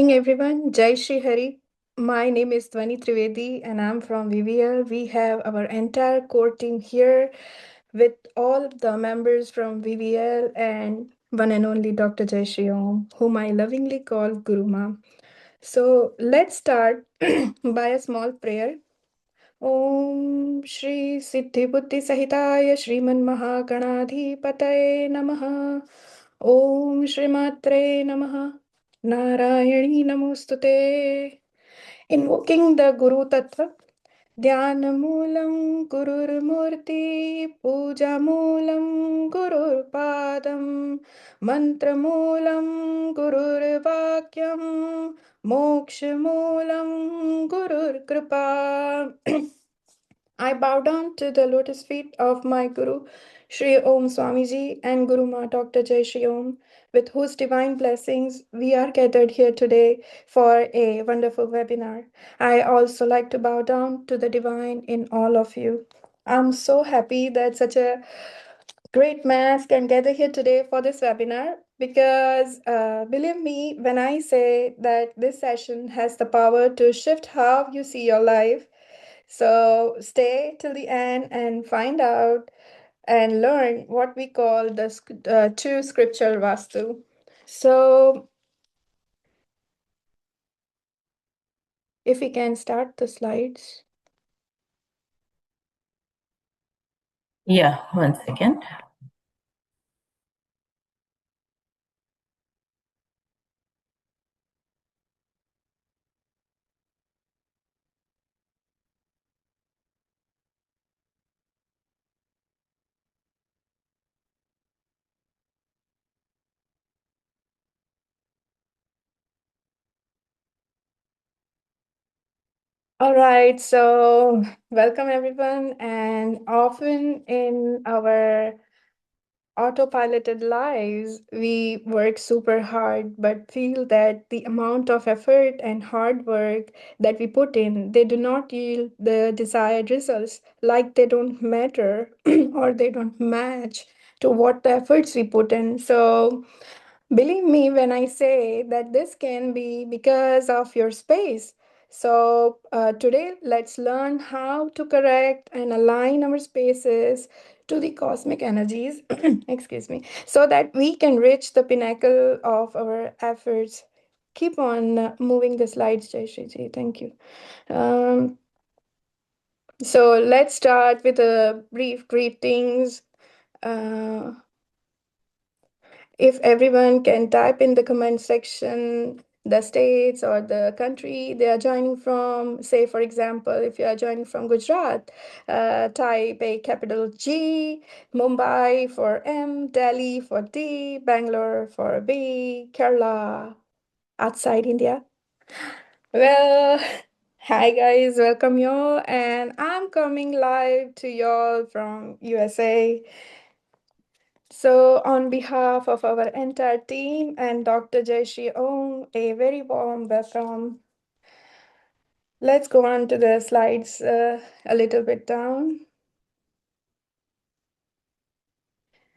Morning, everyone. Jai Shri Hari. My name is Dwani Trivedi, and I'm from VVL. We have our entire core team here with all the members from VVL and one and only Dr. Jai Shri Om, whom I lovingly call Guru Ma. So let's start by a small prayer. Om Shri Siddhi Buddhi Sahitaya Shriman Mahaganaadhipataye Namaha. Om Shri Matre Namaha. Narayani Namostute. Invoking the Guru Tattva. Dhyanamoolam Gururmurti Pujamoolam Gururpadam Mantramoolam Gururvakyam Mokshamoolam Gurur Kripa. I bow down to the lotus feet of my Guru, Sri Om Swamiji, and Guru Ma Dr. Jai Shri Om, with whose divine blessings we are gathered here today for a wonderful webinar. I also like to bow down to the divine in all of you. I'm so happy that such a great mass can gather here today for this webinar because believe me when I say that this session has the power to shift how you see your life. So stay till the end and find out and learn what we call the true scriptural Vastu. So if we can start the slides. Yeah, one second. All right, so welcome everyone, and often in our autopiloted lives, we work super hard, but feel that the amount of effort and hard work that we put in, they do not yield the desired results, like they don't matter or they don't match to what the efforts we put in. So believe me when I say that this can be because of your space. So, today let's learn how to correct and align our spaces to the cosmic energies, excuse me, so that we can reach the pinnacle of our efforts. Keep on moving the slides, Jai Shri Ji. Thank you. Um, so, let's start with a brief greetings. Uh, if everyone can type in the comment section the states or the country they are joining from, say for example, if you are joining from Gujarat, type a capital G, Mumbai for M, Delhi for D, Bangalore for B, Kerala outside India. Well, hi guys, welcome y'all, and I'm coming live to y'all from USA. So, on behalf of our entire team and Dr. Jayashri Om, a very warm welcome. Let's go on to the slides a little bit down.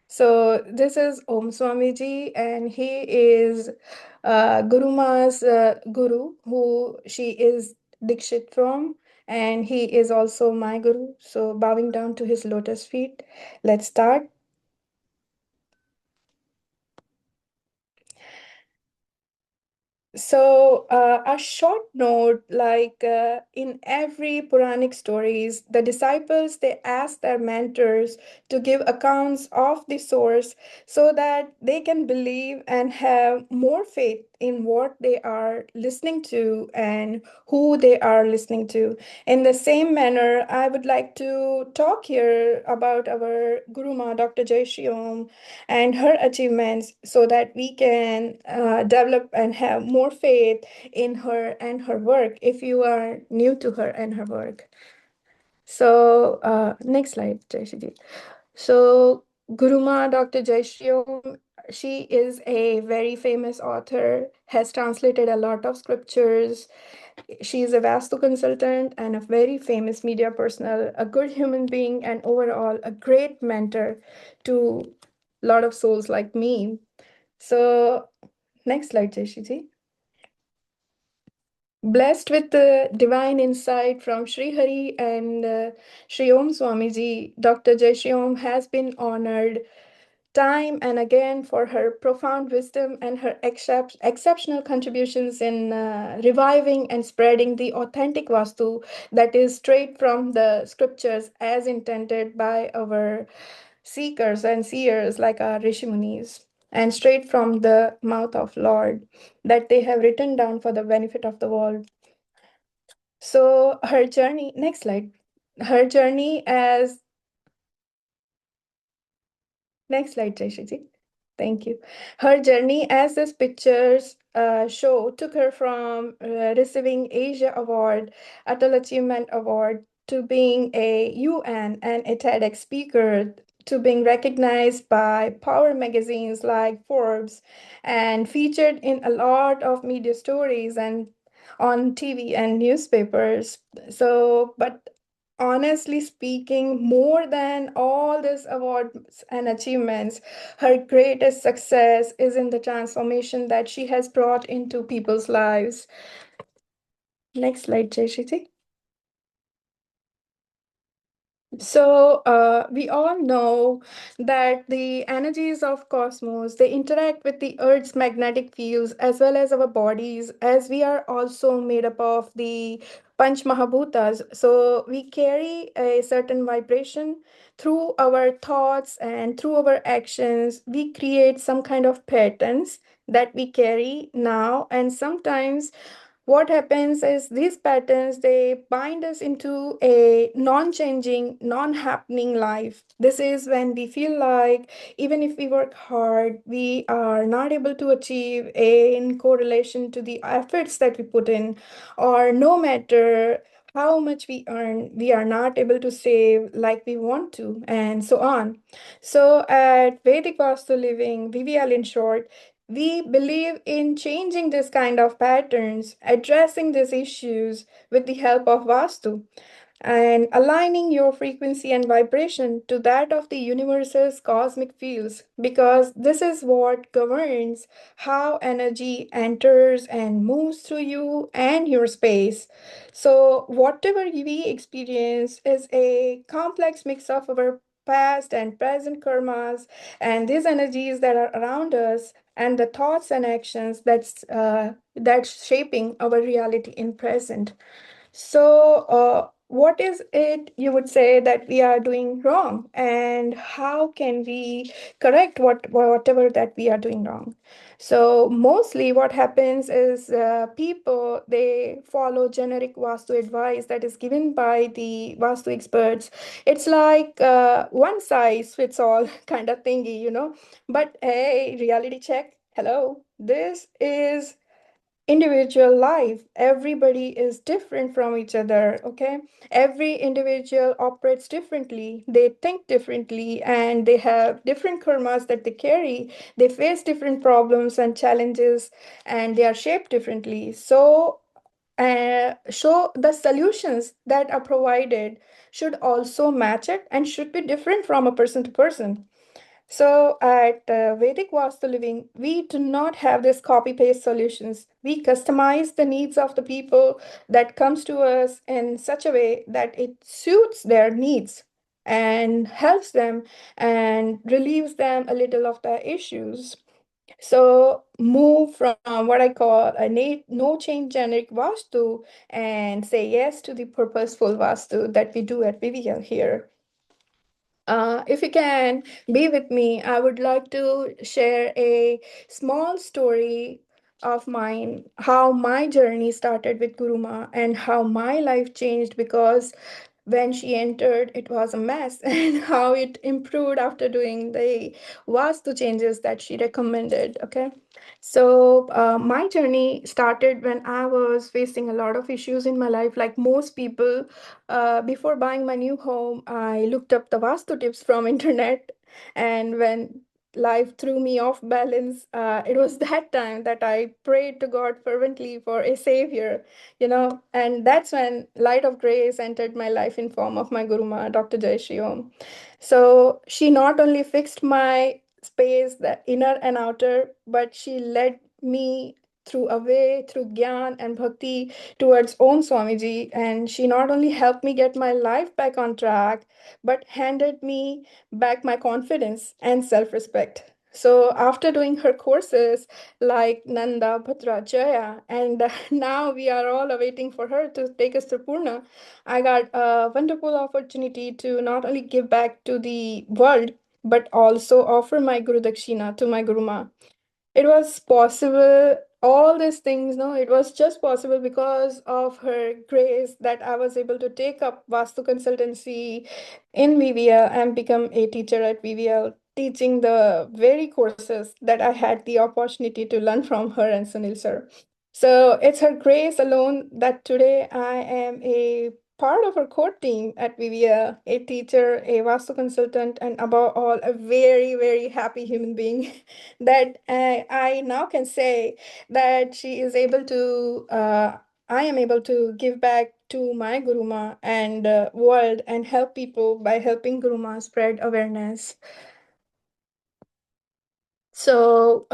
So, this is Om Swamiji, and he is Guru Ma's guru, who she is Dikshit from, and he is also my guru. So, bowing down to his lotus feet, let's start. So, a short note, like in every Puranic stories, the disciples they ask their mentors to give accounts of the source so that they can believe and have more faith in what they are listening to and who they are listening to. In the same manner, I would like to talk here about our Guru Ma, Dr. Jai Shri Om, and her achievements so that we can develop and have more faith in her and her work if you are new to her and her work. So, next slide, Jaishiji. So, Guruma Dr. Jaishriom, she is a very famous author, has translated a lot of scriptures. She is a Vastu consultant and a very famous media personnel, a good human being, and overall a great mentor to a lot of souls like me. So, next slide, Jaishiji. Blessed with the divine insight from Sri Hari and Sri Om Swamiji, Dr. Jai Shri Om has been honored time and again for her profound wisdom and her exceptional contributions in reviving and spreading the authentic Vastu that is straight from the scriptures as intended by our seekers and seers like our Rishimunis and straight from the mouth of Lord that they have written down for the benefit of the world. So her journey, next slide. Her journey as Next slide, Jaishiji. Thank you. Her journey, as these pictures show, took her from receiving Asia Award, Atal Achievement Award, to being a UN and a TEDx speaker, to being recognized by power magazines like Forbes, and featured in a lot of media stories and on TV and newspapers. So, but honestly speaking, more than all these awards and achievements, her greatest success is in the transformation that she has brought into people's lives. Next slide, Jayashri. So we all know that the energies of cosmos, they interact with the Earth's magnetic fields as well as our bodies, as we are also made up of the Panch Mahabhutas. So we carry a certain vibration through our thoughts and through our actions. We create some kind of patterns that we carry now, and sometimes what happens is these patterns, they bind us into a non-changing, non-happening life. This is when we feel like even if we work hard, we are not able to achieve in correlation to the efforts that we put in, or no matter how much we earn, we are not able to save like we want to, and so on. So at Vedic Vastu Living, VVL in short, we believe in changing this kind of patterns, addressing these issues with the help of Vastu, and aligning your frequency and vibration to that of the universe's cosmic fields, because this is what governs how energy enters and moves through you and your space. So, whatever we experience is a complex mix of our past and present karmas and these energies that are around us and the thoughts and actions that's shaping our reality in present. So, what is it you would say that we are doing wrong, and how can we correct whatever that we are doing wrong? So, mostly what happens is people, they follow generic Vastu advice that is given by the Vastu experts. It's like one size fits all kind of thingy. But hey, reality check. Hello, this is individual life. Everybody is different from each other, okay? Every individual operates differently, they think differently, and they have different karmas that they carry. They face different problems and challenges, and they are shaped differently. So the solutions that are provided should also match it and should be different from a person to person. So at Vedic Vastu Living, we do not have this copy paste solutions. We customize the needs of the people that comes to us in such a way that it suits their needs and helps them and relieves them a little of the issues. So move from what I call a no change generic Vastu and say yes to the purposeful Vastu that we do at VVL here. If you can be with me, I would like to share a small story of mine, how my journey started with Guruma and how my life changed, because when she entered, it was a mess, and how it improved after doing the Vastu changes that she recommended. Okay. So, my journey started when I was facing a lot of issues in my life. Like most people, before buying my new home, I looked up the Vastu tips from internet, and when life threw me off balance, it was that time that I prayed to God fervently for a savior. And that's when light of grace entered my life in form of my Guruma, Dr. Jai Shri Om. So she not only fixed my space, the inner and outer, but she led me through a way, through Gyan and Bhakti towards Om Swamiji. And she not only helped me get my life back on track, but handed me back my confidence and self respect. So, after doing her courses like Nanda, Bhadra, Jaya, and now we are all awaiting for her to take us to Purna, I got a wonderful opportunity to not only give back to the world, but also offer my Guru Dakshina to my Guru Ma. It was possible, all these things, no, it was just possible because of her grace that I was able to take up Vastu consultancy in VVL and become a teacher at VVL, teaching the very courses that I had the opportunity to learn from her and Sunil sir. So it's her grace alone that today I am a part of her core team at VVL, a teacher, a Vastu consultant, and above all, a very, very happy human being. That I now can say that she is able to, I am able to give back to my Guruma and world and help people by helping Guruma spread awareness. So,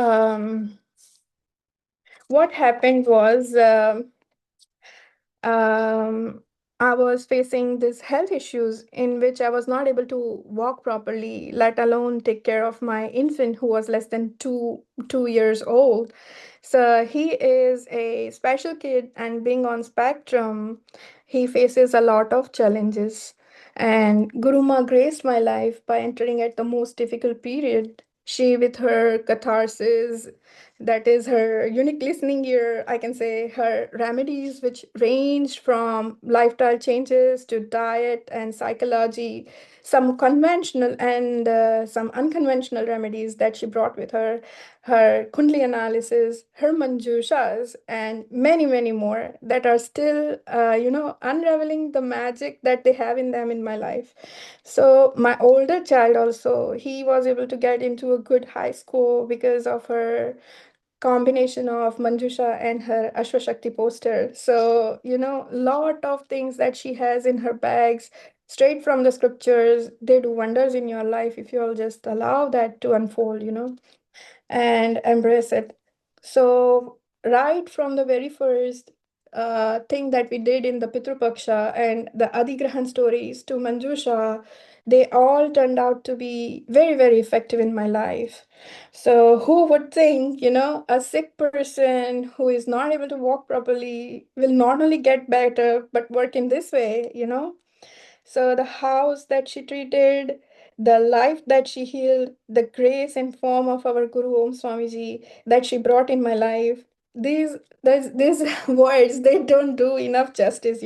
what happened was, um, I was facing these health issues in which I was not able to walk properly, let alone take care of my infant who was less than 2 years old. So he is a special kid, and being on spectrum, he faces a lot of challenges. And Guruma graced my life by entering at the most difficult period. She, with her catharsis, that is her unique listening ear, I can say her remedies, which range from lifestyle changes to diet and psychology, some conventional and some unconventional remedies that she brought with her, her Kundli analysis, her Manjushas, and many, many more that are still, unraveling the magic that they have in them in my life. So, my older child also, he was able to get into a good high school because of her combination of Manjusha and her Ashwashakti poster. So, lot of things that she has in her bags, straight from the scriptures, they do wonders in your life if you'll just allow that to unfold, and embrace it. So, right from the very first thing that we did in the Pitru Paksha and the Adigrahan stories to Manjusha, they all turned out to be very, very effective in my life. So, who would think, a sick person who is not able to walk properly will not only get better, but work in this way? So the house that she treated, the life that she healed, the grace and form of our Guru Om Swamiji that she brought in my life, these words, they don't do enough justice.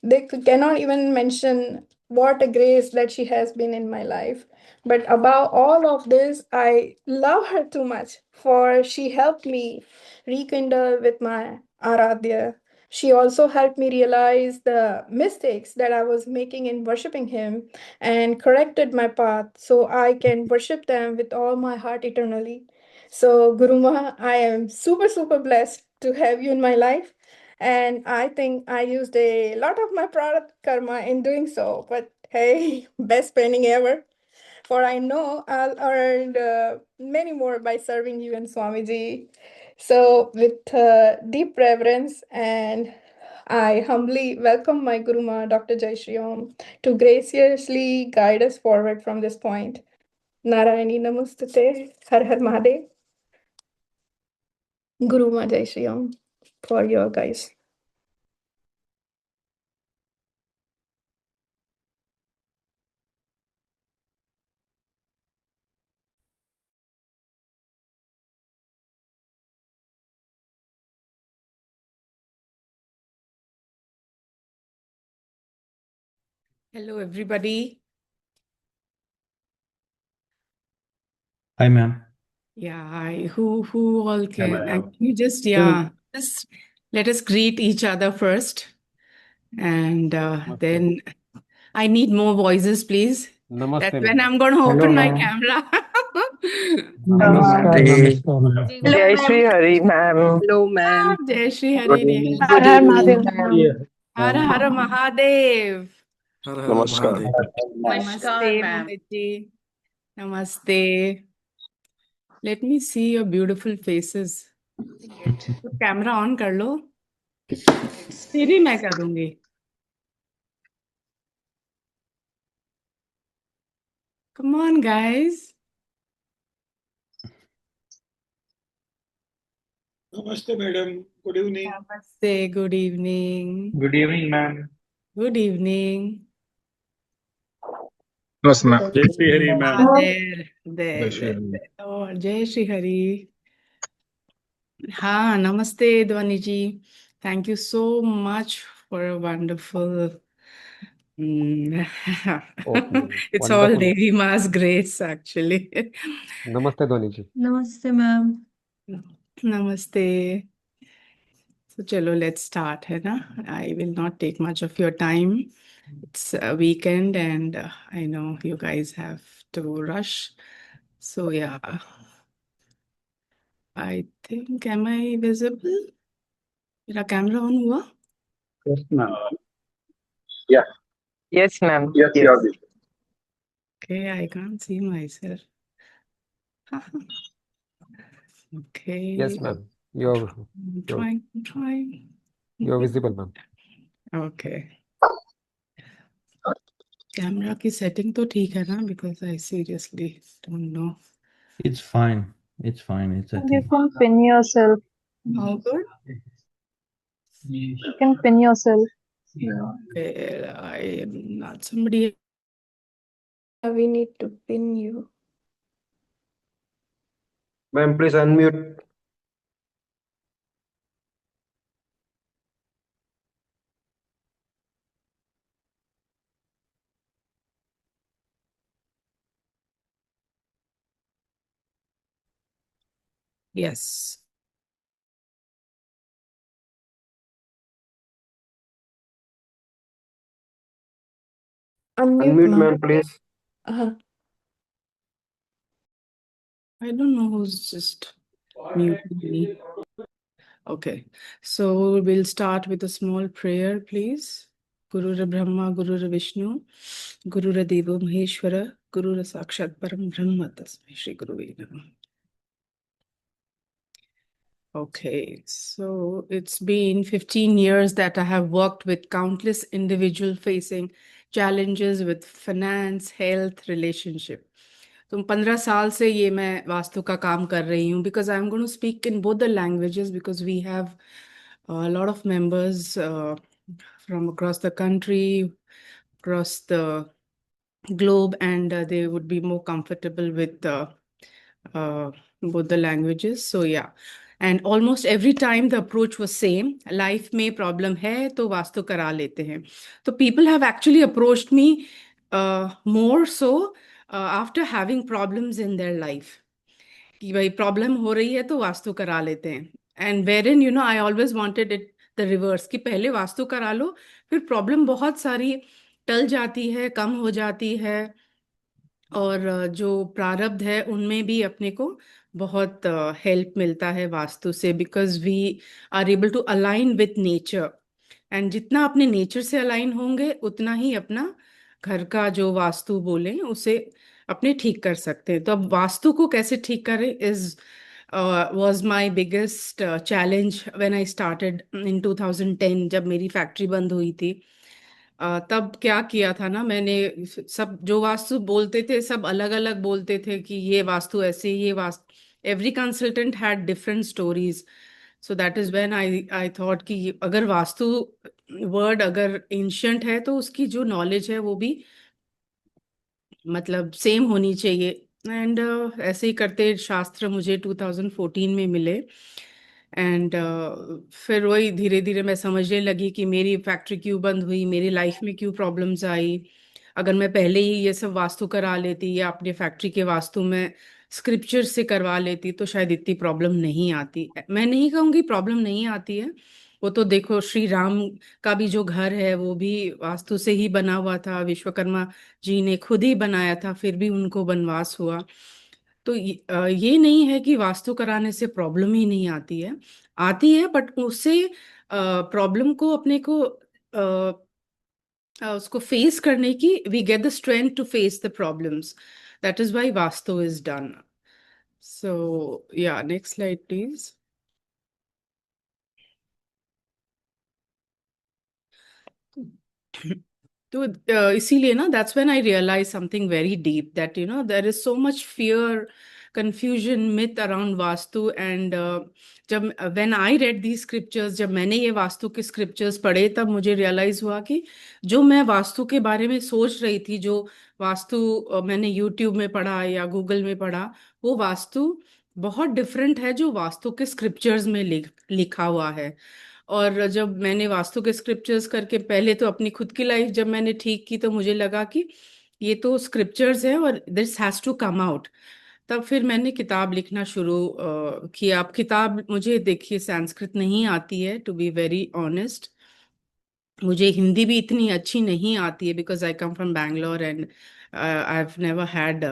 They cannot even mention what a grace that she has been in my life. But above all of this, I love her too much, for she helped me rekindle with my Aradhya. She also helped me realize the mistakes that I was making in worshiping Him and corrected my path so I can worship them with all my heart eternally. So, Guruma, I am super, super blessed to have you in my life. And I think I used a lot of my product karma in doing so. But hey, best spending ever. For I know I'll earn many more by serving you and Swamiji. So, with deep reverence, and I humbly welcome my Guruma, Dr. Jai Shri Om, to graciously guide us forward from this point. Narayani Namastate, Har Har Mahadev, Guruma Jai Shri Om, for your guys. Hello, everybody. Hi, ma'am. Yeah, hi. Who all can? ma'am. You just let us greet each other first, and then I need more voices, please. Namaste. That's when I'm going to Hello, open my ma'am. camera. Namaste. Namaste. Jai Shri Hari, ma'am. Hello, ma'am. Jai Shri Hari. Good evening. Dev. Har Good Har evening, Mahadev. ma'am. Har Har Mahadev. Har Har Namaskar. Mahadev. Namaste, Mohit. Namaste. Let me see your beautiful faces. तो camera on कर लो, फिर ही मैं करूंगी। Come on, guys. Namaste, madam. Good evening. Namaste. Good evening. Good evening, ma'am. Good evening. Namaste, ma'am. Jai Shri Hari, Ah, ma'am. there, Jai Shri Hari. there. Oh, Jai Shri Hari. हाँ, namaste, Dwani ji. Thank you so much for a wonderful. Mm, Okay, It's all wonderful. Devi Ma's grace, actually. Namaste, Dhoni ji. Namaste, ma'am. Namaste. So, chalo, let's start, है ना? I will not take much of your time. It's a weekend, and I know you guys have to rush. So, yeah, I think, am I visible? मेरा camera on हुआ? Yes, ma'am. Yeah. Yes, ma'am. Yes, you are visible. Okay, I can't see myself. Okay. Yes, ma'am. You're I'm trying. you're visible, ma'am. Okay. Camera की setting तो ठीक है ना? Because I seriously don't know. It's fine. It's fine. It's a You thing. can pin yourself. How good? You can pin yourself. Well, I am not somebody. We need to pin you. Ma'am, please unmute. Yes. Unmute, Unmute, ma'am. ma'am, please. Uh-huh. I don't know who's just muting me. Okay, so we'll start with a small prayer, please. Guru Brahma, Guru Vishnu, Guru Devo Maheshwara, Guru Sakshat Param Brahma Tasmai Shri Guru Namah. Okay, so it's been 15 years that I have worked with countless individuals facing challenges with finance, health, relationship. तो 15 साल से ये मैं वास्तु का काम कर रही हूँ because I'm going to speak in both the languages because we have a lot of members from across the country, across the globe, and they would be more comfortable with both the languages. So yeah, and almost every time the approach was same. Life में problem है तो वास्तु करा लेते हैं. So people have actually approached me more so after having problems in their life. कि भाई problem हो रही है तो वास्तु करा लेते हैं. And where in I always wanted it the reverse कि पहले वास्तु करा लो, फिर प्रॉब्लम बहुत सारी टल जाती है, कम हो जाती है, और जो प्रारब्ध है उनमें भी अपने को बहुत हेल्प मिलता है वास्तु से, because we are able to align with nature. And जितना अपने नेचर से अलाइन होंगे उतना ही अपना घर का जो वास्तु बोले उसे अपने ठीक कर सकते हैं. तो अब वास्तु को कैसे ठीक करें is was my biggest challenge when I started in 2010 जब मेरी फैक्ट्री बंद हुई थी. तब क्या किया था ना मैंने, सब जो वास्तु बोलते थे सब अलग अलग बोलते थे कि ये वास्तु ऐसे, ये vastu, every consultant had different stories. So that is when I thought कि अगर वास्तु वर्ड अगर एंशियंट है तो उसकी जो नॉलेज है वो भी मतलब सेम होनी चाहिए. एंड ऐसे ही करते शास्त्र मुझे 2014 में मिले. एंड फिर वही धीरे धीरे मैं समझने लगी कि मेरी फैक्ट्री क्यों बंद हुई, मेरी लाइफ में क्यों प्रॉब्लम्स आई. अगर मैं पहले ही ये सब वास्तु करा लेती या अपने फैक्ट्री के वास्तु में स्क्रिप्चर से करवा लेती तो शायद इतनी प्रॉब्लम नहीं आती. मैं नहीं कहूँगी प्रॉब्लम नहीं आती है, वो तो देखो श्री राम का भी जो घर है वो भी वास्तु से ही बना हुआ था, विश्वकर्मा जी ने खुद ही बनाया था, फिर भी उनको वनवास हुआ. तो ये नहीं है कि वास्तु कराने से प्रॉब्लम ही नहीं आती है, बट उससे प्रॉब्लम को अपने को उसको फेस करने की we get the strength to face the problems. That is why Vastu is done. So yeah next slide please. तो इसीलिए ना that's when I realize something very deep that there is so much fear confusion myth around Vastu and जब when I read the scriptures, जब मैंने ये वास्तु के scriptures पढ़े तब मुझे रियलाइज हुआ कि जो मैं वास्तु के बारे में सोच रही थी, जो वास्तु मैंने यूट्यूब में पढ़ा या गूगल में पढ़ा, वो वास्तु बहुत डिफरेंट है जो वास्तु के स्क्रिप्चर्स में लिखा हुआ है। और जब मैंने वास्तु के स्क्रिप्चर्स करके पहले तो अपनी खुद की लाइफ जब मैंने ठीक की तो मुझे लगा कि ये तो स्क्रिप्चर्स है और this has to come out. तब फिर मैंने किताब लिखना शुरू किया। अब किताब मुझे देखिए संस्कृत नहीं आती है, टू बी वेरी ऑनेस्ट। मुझे हिंदी भी इतनी अच्छी नहीं आती है because I come from Bangalore and I have never had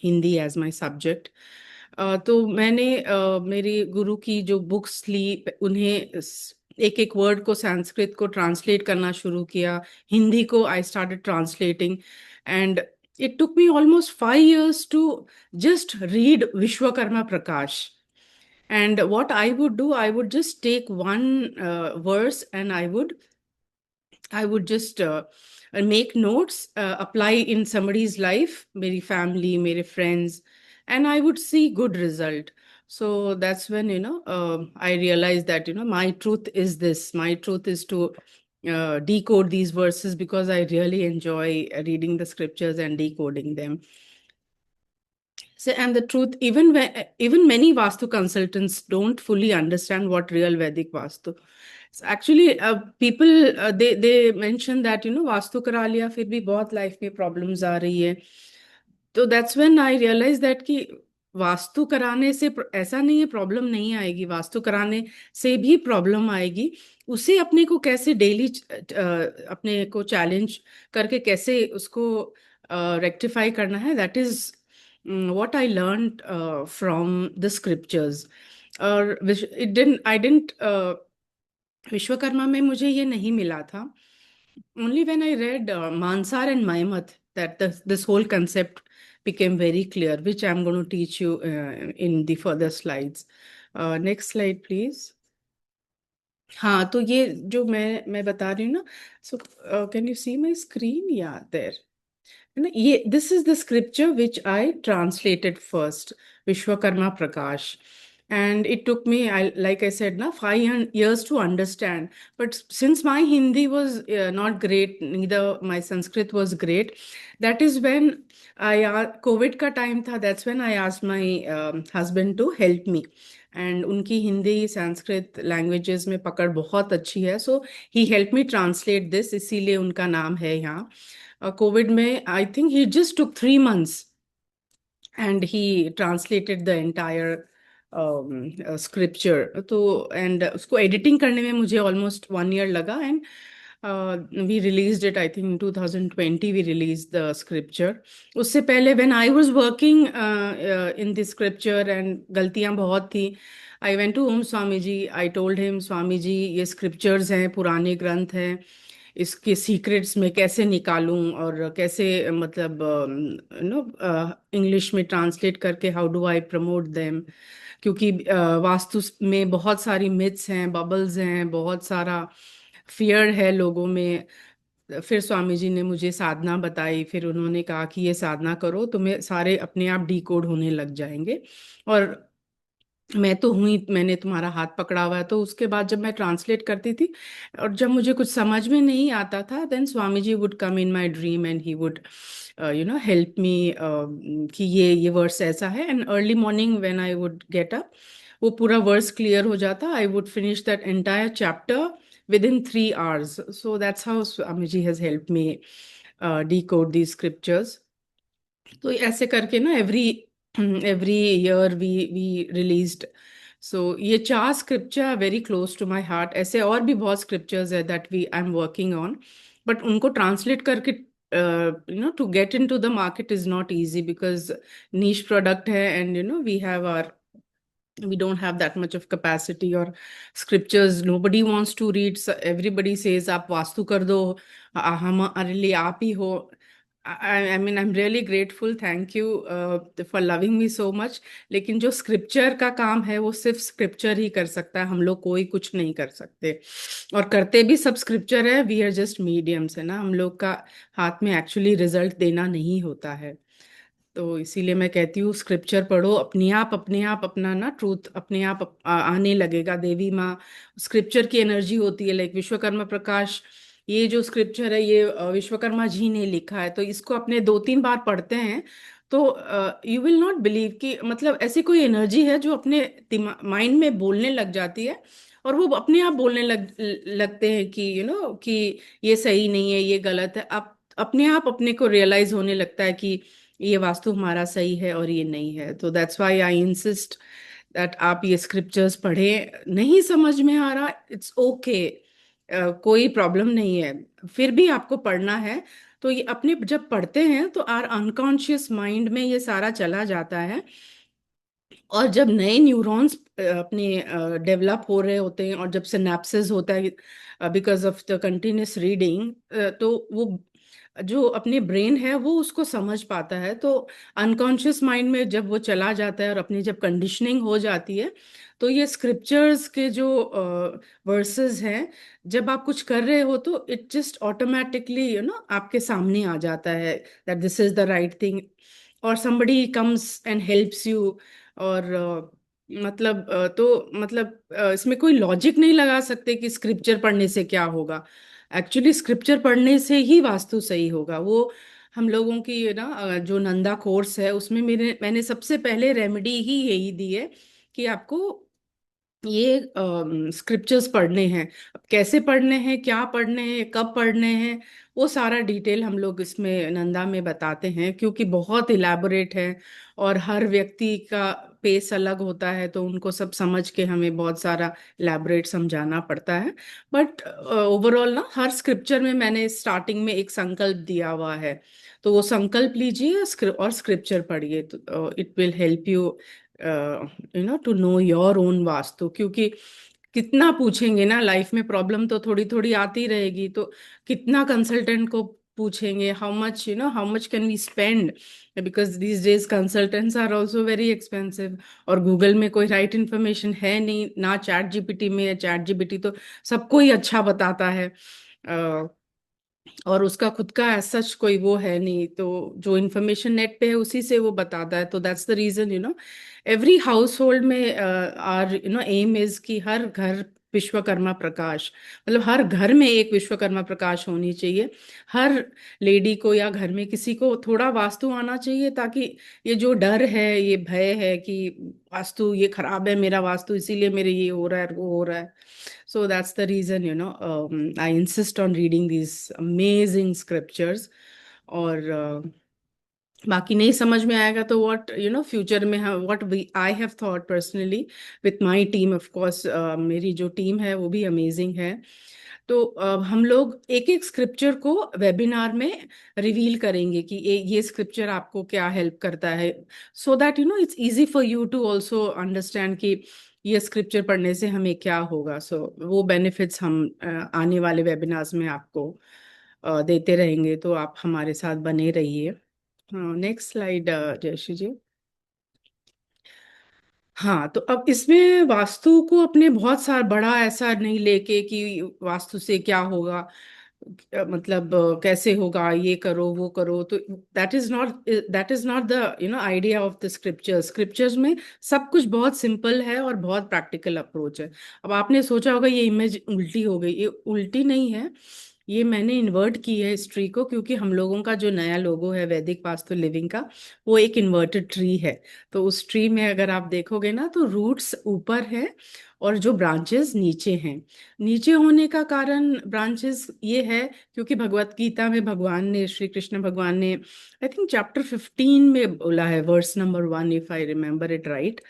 Hindi as my subject. तो मैंने मेरी गुरु की जो बुक्स ली, उन्हें एक एक वर्ड को संस्कृत को ट्रांसलेट करना शुरू किया, हिंदी को I started translating and it took me almost 5 years to just read Vishwakarma Prakash. And what I would do, I would just take one verse and I would just make notes, apply in somebody's life, मेरी family, मेरे friends, and I would see good result. So that's when, I realized that, my truth is this. My truth is to decode these verses because I really enjoy reading the scriptures and decoding them. So, and the truth, even many Vastu consultants don't fully understand what real Vedic Vastu. So actually, people they mention that Vastu करा लिया फिर भी बहुत life में problems आ रही है. तो that's when I realized that कि वास्तु कराने से ऐसा नहीं है प्रॉब्लम नहीं आएगी, वास्तु कराने से भी प्रॉब्लम आएगी। उसे अपने को कैसे डेली अपने को चैलेंज करके कैसे उसको रेक्टिफाई करना है, that is what I learned from the scriptures. और I didn't विश्वकर्मा में मुझे ये नहीं मिला था. Only when I read Mansar and Maimat that this whole concept became very clear, which I'm going to teach you in the further slides. Next slide, please. हाँ, तो ये जो मैं बता रही हूँ ना, so can you see my screen? Yeah, there. This is the scripture which I translated first, Vishwakarma Prakash. And it took me, like I said, 5 years to understand. But since my Hindi was not great, neither my Sanskrit was great, that is when COVID ka time tha, that's when I asked my husband to help me. And उनकी Hindi Sanskrit languages में पकड़ बहुत अच्छी है, so he helped me translate this, इसीलिए उनका नाम है यहाँ. COVID में I think he just took 3 months and he translated the entire scripture. तो and उसको editing करने में मुझे almost 1 year लगा and we released it. I think in 2020 we released the scripture. उससे पहले when I was working in the scripture and गलतियाँ बहुत थी, I went to Om Swami Ji. I told him, Swami Ji, ये scriptures हैं, पुराने ग्रंथ हैं, इसके सीक्रेट्स में कैसे निकालूं और कैसे मतलब इंग्लिश में ट्रांसलेट करके how do I promote them, क्योंकि वास्तु में बहुत सारी मिथ्स हैं, बबल्स हैं, बहुत सारा फियर है लोगों में. फिर स्वामी जी ने मुझे साधना बताई, फिर उन्होंने कहा कि ये साधना करो तुम्हें सारे अपने आप डिकोड होने लग जाएंगे. और मैं तो हुई, मैंने तुम्हारा हाथ पकड़ा हुआ है. तो उसके बाद जब मैं ट्रांसलेट करती थी और जब मुझे कुछ समझ में नहीं आता था, then Swami ji would come in my dream and he would help me कि ये वर्स ऐसा है. And early morning when I would get up, वो पूरा वर्स क्लियर हो जाता. I would finish that entire chapter within 3 hours. So that's how Swamiji has helped me decode these scriptures. तो ऐसे करके ना every year we released. So ये 4 scripture are very close to my heart. ऐसे और भी बहुत scriptures है that I'm working on, but उनको translate करके to get into the market is not easy because niche product है and we don't have that much of capacity or scriptures. Nobody wants to read. So everybody says आप वास्तु कर दो, हमारे लिए आप ही हो. I mean, I'm really grateful. Thank you for loving me so much. लेकिन जो स्क्रिप्चर का काम है वो सिर्फ स्क्रिप्चर ही कर सकता है, हम लोग कोई कुछ नहीं कर सकते। और करते भी सब स्क्रिप्चर है, वी आर जस्ट मीडियम्स, है ना। हम लोग का हाथ में एक्चुअली रिजल्ट देना नहीं होता है। तो इसीलिए मैं कहती हूँ स्क्रिप्चर पढ़ो, अपने आप अपना ना ट्रूथ अपने आप आने लगेगा। देवी माँ स्क्रिप्चर की एनर्जी होती है। लाइक विश्वकर्मा प्रकाश, ये जो स्क्रिप्चर है ये विश्वकर्मा जी ने लिखा है। तो इसको अपने 2-3 बार पढ़ते हैं तो यू विल नॉट बिलीव कि मतलब ऐसी कोई एनर्जी है जो अपने माइंड में बोलने लग जाती है, और वो अपने आप बोलने लगते हैं कि कि ये सही नहीं है, ये गलत है। आप अपने आप अपने को रियलाइज होने लगता है कि ये वास्तु हमारा सही है और ये नहीं है। तो that's why I insist that आप ये स्क्रिप्चर्स पढ़ें। नहीं समझ में आ रहा, इट्स ओके, कोई प्रॉब्लम नहीं है, फिर भी आपको पढ़ना है। तो ये अपने जब पढ़ते हैं तो आर अनकॉन्शियस माइंड में ये सारा चला जाता है, और जब नए न्यूरॉन्स अपने डेवलप हो रहे होते हैं और जब सिनेप्सिस होता है because of the continuous reading, तो वो जो अपने ब्रेन है वो उसको समझ पाता है। तो अनकॉन्शियस माइंड में जब वो चला जाता है और अपनी जब कंडीशनिंग हो जाती है, तो ये स्क्रिप्चर्स के जो वर्सेस हैं, जब आप कुछ कर रहे हो तो इट जस्ट ऑटोमेटिकली आपके सामने आ जाता है that this is the right thing, और somebody comes and helps you। और मतलब तो मतलब इसमें कोई लॉजिक नहीं लगा सकते कि स्क्रिप्चर पढ़ने से क्या होगा। एक्चुअली स्क्रिप्चर पढ़ने से ही वास्तु सही होगा। वो हम लोगों की जो नंदा कोर्स है उसमें मैंने सबसे पहले रेमेडी ही यही दी है कि आपको ये स्क्रिप्चर्स पढ़ने हैं। अब कैसे पढ़ने हैं, क्या पढ़ने हैं, कब पढ़ने हैं, वो सारा डिटेल हम लोग इसमें नंदा में बताते हैं, क्योंकि बहुत इलेबोरेट है और हर व्यक्ति का पेस अलग होता है, तो उनको सब समझ के हमें बहुत सारा इलेबोरेट समझाना पड़ता है। बट ओवरऑल ना हर स्क्रिप्चर में मैंने स्टार्टिंग में एक संकल्प दिया हुआ है, तो वो संकल्प लीजिए और स्क्रिप्चर पढ़िए, तो it will help you to know your own vastu. क्योंकि कितना पूछेंगे ना, लाइफ में प्रॉब्लम तो थोड़ी थोड़ी आती रहेगी, तो कितना कंसल्टेंट को पूछेंगे, how much can we spend, because these days consultants are also very expensive. और गूगल में कोई राइट इन्फॉर्मेशन है नहीं ना, चैट जीपीटी में है। चैट जीपीटी तो सबको ही अच्छा बताता है, और उसका खुद का एज सच कोई वो है नहीं, तो जो इन्फॉर्मेशन नेट पे है उसी से वो बताता है। तो that's the reason every household में आर एम इज कि हर घर विश्वकर्मा प्रकाश, मतलब हर घर में एक विश्वकर्मा प्रकाश होनी चाहिए। हर लेडी को या घर में किसी को थोड़ा वास्तु आना चाहिए, ताकि ये जो डर है, ये भय है कि वास्तु ये खराब है, मेरा वास्तु इसीलिए मेरे ये हो रहा है वो हो रहा है। So that's the reason, I insist on reading these amazing scriptures. और बाकी नहीं समझ में आएगा तो व्हाट फ्यूचर में what we I have thought personally with my team. Of course मेरी जो टीम है वो भी अमेजिंग है। तो हम लोग एक एक स्क्रिप्चर को वेबिनार में रिवील करेंगे कि ये स्क्रिप्चर आपको क्या हेल्प करता है, so that it's easy for you to also understand कि ये स्क्रिप्चर पढ़ने से हमें क्या होगा। सो वो बेनिफिट्स हम आने वाले वेबिनार्स में आपको देते रहेंगे, तो आप हमारे साथ बने रहिए। नेक्स्ट स्लाइड जयश्री जी। हाँ, तो अब इसमें वास्तु को अपने बहुत सारा बड़ा ऐसा नहीं लेके कि वास्तु से क्या होगा, मतलब कैसे होगा, ये करो वो करो, तो that is not the idea of the scriptures में सब कुछ बहुत सिंपल है और बहुत प्रैक्टिकल अप्रोच है। अब आपने सोचा होगा ये इमेज उल्टी हो गई, ये उल्टी नहीं है, ये मैंने इन्वर्ट की है इस ट्री को, क्योंकि हम लोगों का जो नया लोगो है वैदिक वास्तु लिविंग का, वो एक इन्वर्टेड ट्री है। तो उस ट्री में अगर आप देखोगे ना तो रूट्स ऊपर है और जो ब्रांचेस नीचे हैं। नीचे होने का कारण ब्रांचेस ये है क्योंकि भगवत गीता में भगवान ने, श्री कृष्ण भगवान ने, आई थिंक चैप्टर 15 में बोला है, verse number 1 if I remember it right,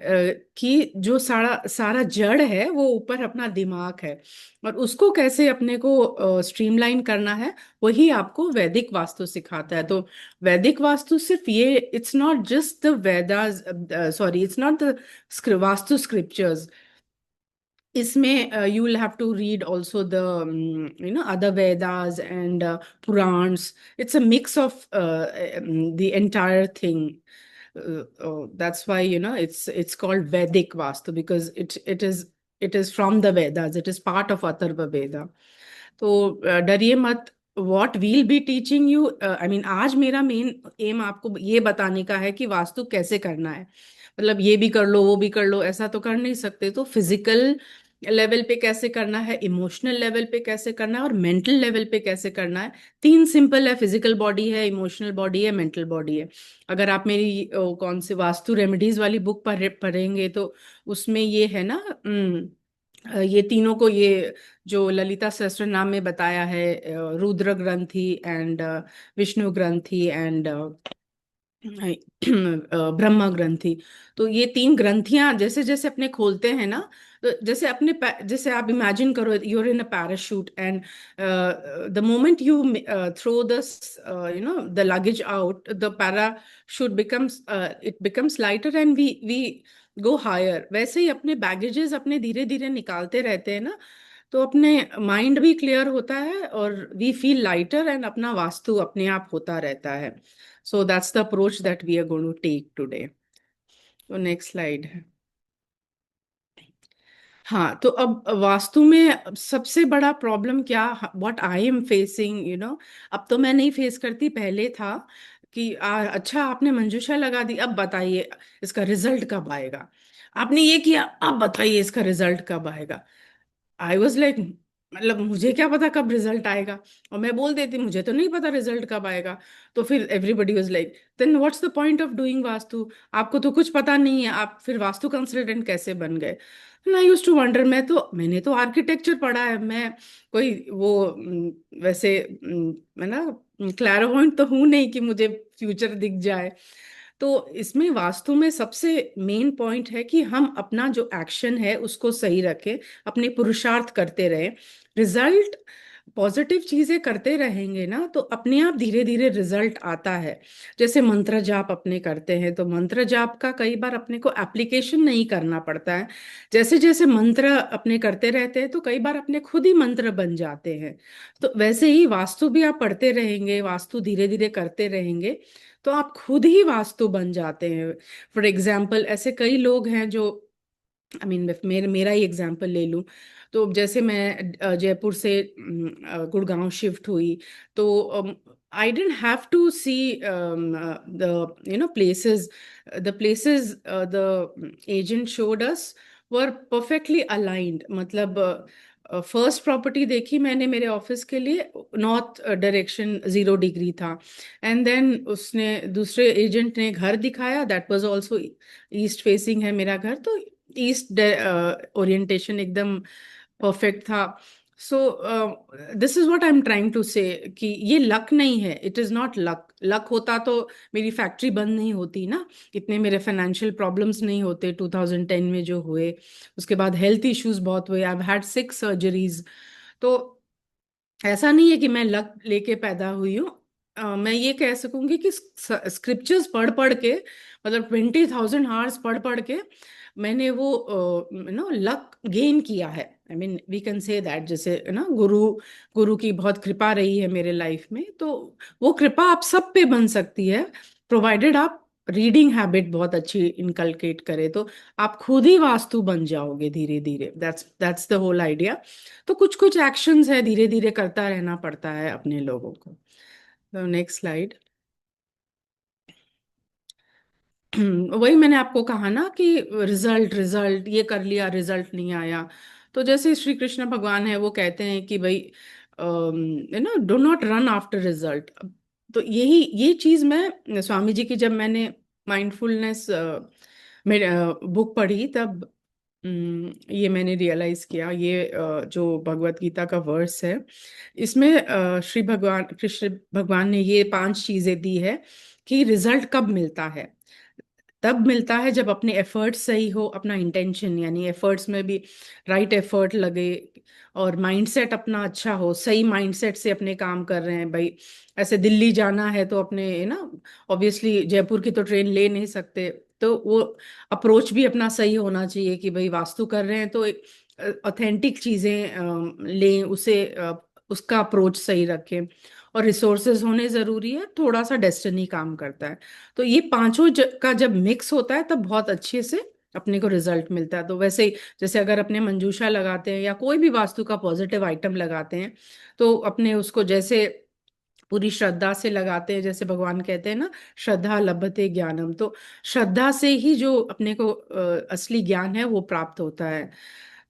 कि जो सारा सारा जड़ है वो ऊपर अपना दिमाग है, और उसको कैसे अपने को स्ट्रीमलाइन करना है वही आपको वैदिक वास्तु सिखाता है। तो वैदिक वास्तु सिर्फ ये, it's not just the Vedas, sorry, it's not the vastu scriptures, इसमें you will have to read also the other Vedas and Purans. It's a mix of the entire thing. That's why it's called Vedic Vastu, because it is from the Vedas. It is part of Atharva Veda. तो डरिए मत. What will be teaching you, I mean आज मेरा main M आपको ये बताने का है कि वास्तु कैसे करना है. मतलब ये भी कर लो वो भी कर लो ऐसा तो कर नहीं सकते. तो फिजिकल लेवल पे कैसे करना है, इमोशनल लेवल पे कैसे करना है और मेंटल लेवल पे कैसे करना है. तीन सिंपल है. फिजिकल बॉडी है, इमोशनल बॉडी है, मेंटल बॉडी है. अगर आप मेरी कौन से वास्तु रेमेडीज वाली बुक पढ़ेंगे तो उसमें ये है ना, ये तीनों को, ये जो ललिता सहस्त्र नाम में बताया है, रुद्र ग्रंथि एंड विष्णु ग्रंथि एंड ब्रह्मा ग्रंथि. तो ये तीन ग्रंथियां जैसे जैसे अपने खोलते हैं ना, तो जैसे आप इमेजिन करो you're in a parachute and the moment you throw this the luggage out, the parachute becomes lighter and we go higher. वैसे ही अपने बैगेजेस अपने धीरे धीरे निकालते रहते हैं ना, तो अपने माइंड भी क्लियर होता है और वी फील लाइटर एंड अपना वास्तु अपने आप होता रहता है. So that's the approach that we are going to take today. So next slide. हाँ, तो अब वास्तु में सबसे बड़ा प्रॉब्लम क्या, व्हाट आई एम फेसिंग, अब तो मैं नहीं फेस करती, पहले था कि अच्छा आपने मंजूषा लगा दी, अब बताइए इसका रिजल्ट कब आएगा. आपने ये किया, अब बताइए इसका रिजल्ट कब आएगा. आई वॉज लाइक, मतलब मुझे क्या पता कब रिजल्ट आएगा. और मैं बोल देती मुझे तो नहीं पता रिजल्ट कब आएगा. तो फिर everybody was like, then what's the point of doing vastu, आपको तो कुछ पता नहीं है, आप फिर वास्तु कंसल्टेंट कैसे बन गए. आई यूज टू वंडर, मैंने तो आर्किटेक्चर पढ़ा है, मैं कोई वो वैसे मैं ना क्लैरवॉयंट तो हूं नहीं कि मुझे फ्यूचर दिख जाए. तो इसमें वास्तु में सबसे मेन पॉइंट है कि हम अपना जो एक्शन है उसको सही रखें, अपने पुरुषार्थ करते रहे. रिजल्ट, पॉजिटिव चीजें करते रहेंगे ना तो अपने आप धीरे धीरे रिजल्ट आता है. जैसे मंत्र जाप अपने करते हैं तो मंत्र जाप का कई बार अपने को एप्लीकेशन नहीं करना पड़ता है. जैसे जैसे मंत्र अपने करते रहते हैं तो कई बार अपने खुद ही मंत्र बन जाते हैं. तो वैसे ही वास्तु भी आप पढ़ते रहेंगे, वास्तु धीरे धीरे करते रहेंगे तो आप खुद ही वास्तु बन जाते हैं. फॉर एग्जाम्पल ऐसे कई लोग हैं जो, आई मीन मेरा ही एग्जाम्पल ले लूं तो जैसे मैं जयपुर से गुड़गांव शिफ्ट हुई तो I didn't have to see the places, the agent showed us were perfectly aligned. मतलब फर्स्ट प्रॉपर्टी देखी मैंने मेरे ऑफिस के लिए, नॉर्थ डायरेक्शन 0 डिग्री था. एंड देन उसने दूसरे एजेंट ने घर दिखाया, that was also east facing है मेरा घर, तो ईस्ट ओरिएंटेशन एकदम परफेक्ट था. So this is what I am trying to say कि ये लक नहीं है, it is not luck. Luck होता तो मेरी फैक्ट्री बंद नहीं होती ना, इतने मेरे फाइनेंशियल प्रॉब्लम्स नहीं होते 2010 में जो हुए. उसके बाद हेल्थ इश्यूज बहुत हुए, आई हैव हैड 6 सर्जरीज. तो ऐसा नहीं है कि मैं लक लेके पैदा हुई हूँ. मैं ये कह सकूंगी कि स्क्रिप्चर्स पढ़ पढ़ के, मतलब 20,000 आवर्स पढ़ पढ़ के मैंने वो लक गेन किया है. I mean we can say that, जैसे ना गुरु की बहुत कृपा रही है मेरे लाइफ में. तो वो कृपा आप सब पे बन सकती है, प्रोवाइडेड आप रीडिंग हैबिट बहुत अच्छी इनकलकेट करे तो आप खुद ही वास्तु बन जाओगे धीरे धीरे. That's the whole idea. तो कुछ कुछ एक्शंस है, धीरे धीरे करता रहना पड़ता है अपने लोगों को. Next slide. वही मैंने आपको कहा ना कि रिजल्ट रिजल्ट ये कर लिया, रिजल्ट नहीं आया. तो जैसे श्री कृष्ण भगवान है वो कहते हैं कि भाई do not run after result. तो ये चीज मैं स्वामी जी की, जब मैंने माइंडफुलनेस बुक पढ़ी तब ये मैंने रियलाइज किया. ये जो भगवत गीता का वर्स है इसमें श्री भगवान कृष्ण भगवान ने ये 5 चीजें दी है कि रिजल्ट कब मिलता है. तब मिलता है जब अपने एफर्ट्स सही हो, अपना इंटेंशन यानी एफर्ट्स में भी राइट एफर्ट लगे और माइंडसेट अपना अच्छा हो, सही माइंडसेट से अपने काम कर रहे हैं. भाई ऐसे दिल्ली जाना है तो अपने ऑब्वियसली जयपुर की तो ट्रेन ले नहीं सकते, तो वो अप्रोच भी अपना सही होना चाहिए कि भाई वास्तु कर रहे हैं तो ऑथेंटिक चीजें लें, उसे उसका अप्रोच सही रखें, और रिसोर्सेज होने जरूरी है, थोड़ा सा डेस्टिनी काम करता है। तो ये पांचों का जब मिक्स होता है तब बहुत अच्छे से अपने को रिजल्ट मिलता है। तो वैसे ही जैसे अगर अपने मंजूषा लगाते हैं या कोई भी वास्तु का पॉजिटिव आइटम लगाते हैं, तो अपने उसको जैसे पूरी श्रद्धा से लगाते हैं, जैसे भगवान कहते हैं ना, श्रद्धा लभते ज्ञानम, तो श्रद्धा से ही जो अपने को असली ज्ञान है वो प्राप्त होता है।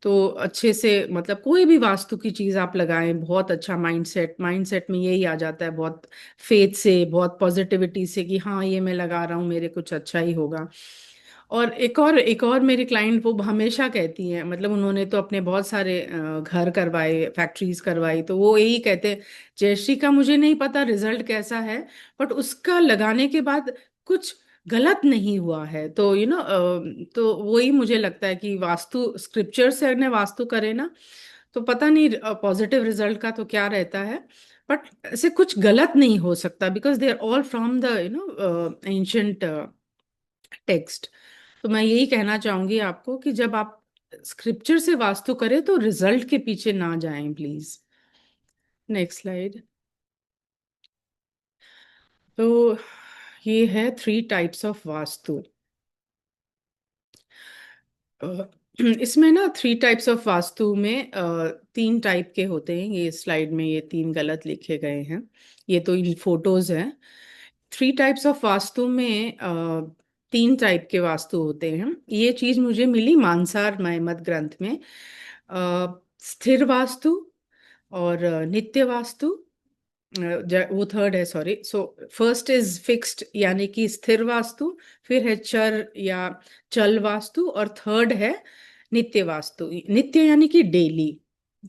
तो अच्छे से मतलब कोई भी वास्तु की चीज आप लगाएं, बहुत अच्छा माइंडसेट, माइंडसेट में यही आ जाता है, बहुत फेथ से, बहुत पॉजिटिविटी से कि हाँ ये मैं लगा रहा हूँ, मेरे कुछ अच्छा ही होगा। और एक और मेरी क्लाइंट वो हमेशा कहती हैं, मतलब उन्होंने तो अपने बहुत सारे घर करवाए, फैक्ट्रीज करवाई, तो वो यही कहते हैं, जयश्री का मुझे नहीं पता रिजल्ट कैसा है, बट उसका लगाने के बाद कुछ गलत नहीं हुआ है। तो तो वही मुझे लगता है कि वास्तु स्क्रिप्चर से अगर वास्तु करे ना, तो पता नहीं पॉजिटिव रिजल्ट का तो क्या रहता है, बट ऐसे कुछ गलत नहीं हो सकता, because they are all from the ancient text. तो मैं यही कहना चाहूंगी आपको कि जब आप स्क्रिप्चर से वास्तु करें तो रिजल्ट के पीछे ना जाएं प्लीज। Next slide. तो ये है 3 टाइप्स ऑफ वास्तु। अ, इसमें ना 3 टाइप्स ऑफ वास्तु में 3 टाइप के होते हैं। ये स्लाइड में ये 3 गलत लिखे गए हैं, ये तो इन फोटोज हैं। 3 टाइप्स ऑफ वास्तु में 3 टाइप के वास्तु होते हैं। ये चीज मुझे मिली मानसार मत ग्रंथ में। स्थिर वास्तु और नित्य वास्तु, वो थर्ड है, sorry. So first is fixed यानी कि स्थिर वास्तु, फिर है चर या चल वास्तु, और थर्ड है नित्य वास्तु। नित्य यानी कि डेली।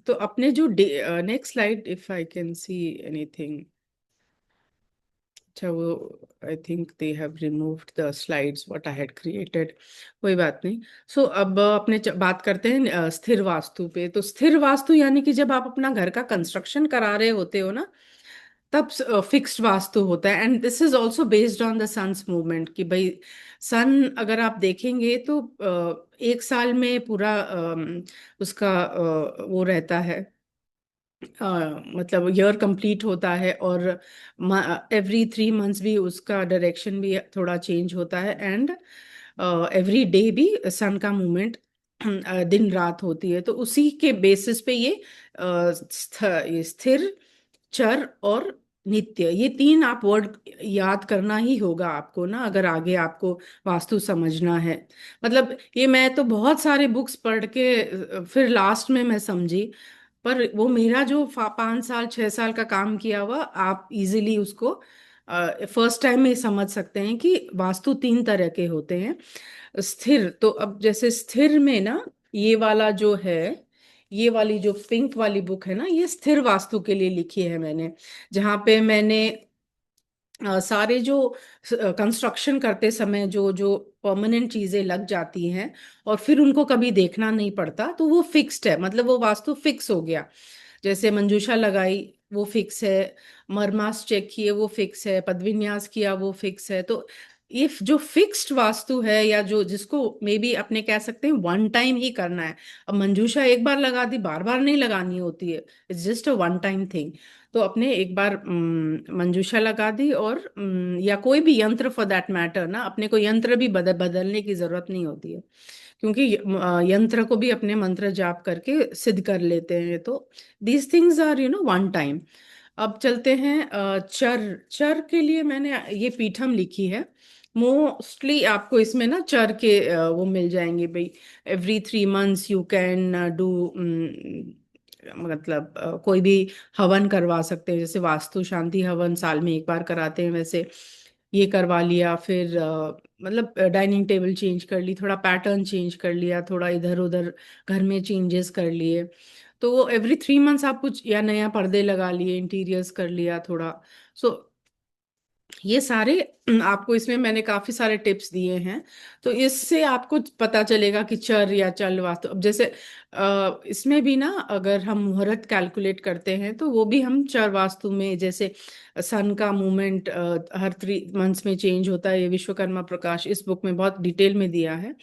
तो अपने जो next slide, if I can see anything. अच्छा, वो I think they have removed the slides what I had created, कोई बात नहीं। सो अब अपने बात करते हैं स्थिर वास्तु पे। तो स्थिर वास्तु यानी कि जब आप अपना घर का कंस्ट्रक्शन करा रहे होते हो ना, तब फिक्स्ड वास्तु होता है। And this is also based on the sun's movement, कि भाई सन अगर आप देखेंगे तो एक साल में पूरा उसका वो रहता है, मतलब ईयर कंप्लीट होता है, और एवरी 3 मंथ्स भी उसका डायरेक्शन भी थोड़ा चेंज होता है, एंड एवरी डे भी सन का मूवमेंट दिन रात होती है। तो उसी के बेसिस पे ये ये स्थिर, चर और नित्य, ये 3 आप वर्ड याद करना ही होगा आपको ना, अगर आगे आपको वास्तु समझना है। मतलब ये मैं तो बहुत सारे बुक्स पढ़ के फिर लास्ट में मैं समझी, पर वो मेरा जो 5 साल 6 साल का काम किया हुआ, आप इजीली उसको फर्स्ट टाइम में समझ सकते हैं कि वास्तु 3 तरह के होते हैं। स्थिर, तो अब जैसे स्थिर में ना, ये वाला जो है, ये वाली जो पिंक वाली बुक है ना, ये स्थिर वास्तु के लिए लिखी है मैंने, जहाँ पे मैंने सारे जो कंस्ट्रक्शन करते समय जो जो परमानेंट चीजें लग जाती हैं और फिर उनको कभी देखना नहीं पड़ता, तो वो फिक्स्ड है, मतलब वो वास्तु फिक्स हो गया। जैसे मंजूषा लगाई वो फिक्स है, मरमास चेक किए वो फिक्स है, पदविन्यास किया वो फिक्स है। तो ये जो फिक्स्ड वास्तु है, या जो जिसको मे बी अपने कह सकते हैं वन टाइम ही करना है। अब मंजूषा एक बार लगा दी, बार बार नहीं लगानी होती है, it's just a one time thing. तो अपने एक बार मंजूषा लगा दी, और या कोई भी यंत्र फॉर दैट मैटर ना, अपने को यंत्र भी बदलने की जरूरत नहीं होती है, क्योंकि यंत्र को भी अपने मंत्र जाप करके सिद्ध कर लेते हैं। तो these things are one time. अब चलते हैं चर। चर के लिए मैंने ये पीठम लिखी है। मोस्टली आपको इसमें ना चर के वो मिल जाएंगे भाई। Every 3 months you can do, मतलब कोई भी हवन करवा सकते हैं, जैसे वास्तु शांति हवन साल में एक बार कराते हैं, वैसे ये करवा लिया। फिर मतलब डाइनिंग टेबल चेंज कर ली, थोड़ा पैटर्न चेंज कर लिया, थोड़ा इधर उधर घर में चेंजेस कर लिए। तो वो एवरी 3 मंथ्स आप कुछ, या नया पर्दे लगा लिए, इंटीरियर्स कर लिया थोड़ा। सो ये सारे आपको इसमें मैंने काफी सारे टिप्स दिए हैं, तो इससे आपको पता चलेगा कि चर या चल वास्तु। अब जैसे इसमें भी ना, अगर हम मुहूर्त कैलकुलेट करते हैं तो वो भी हम चर वास्तु में, जैसे सन का मूवमेंट हर 3 मंथ्स में चेंज होता है, ये विश्वकर्मा प्रकाश इस बुक में बहुत डिटेल में दिया है।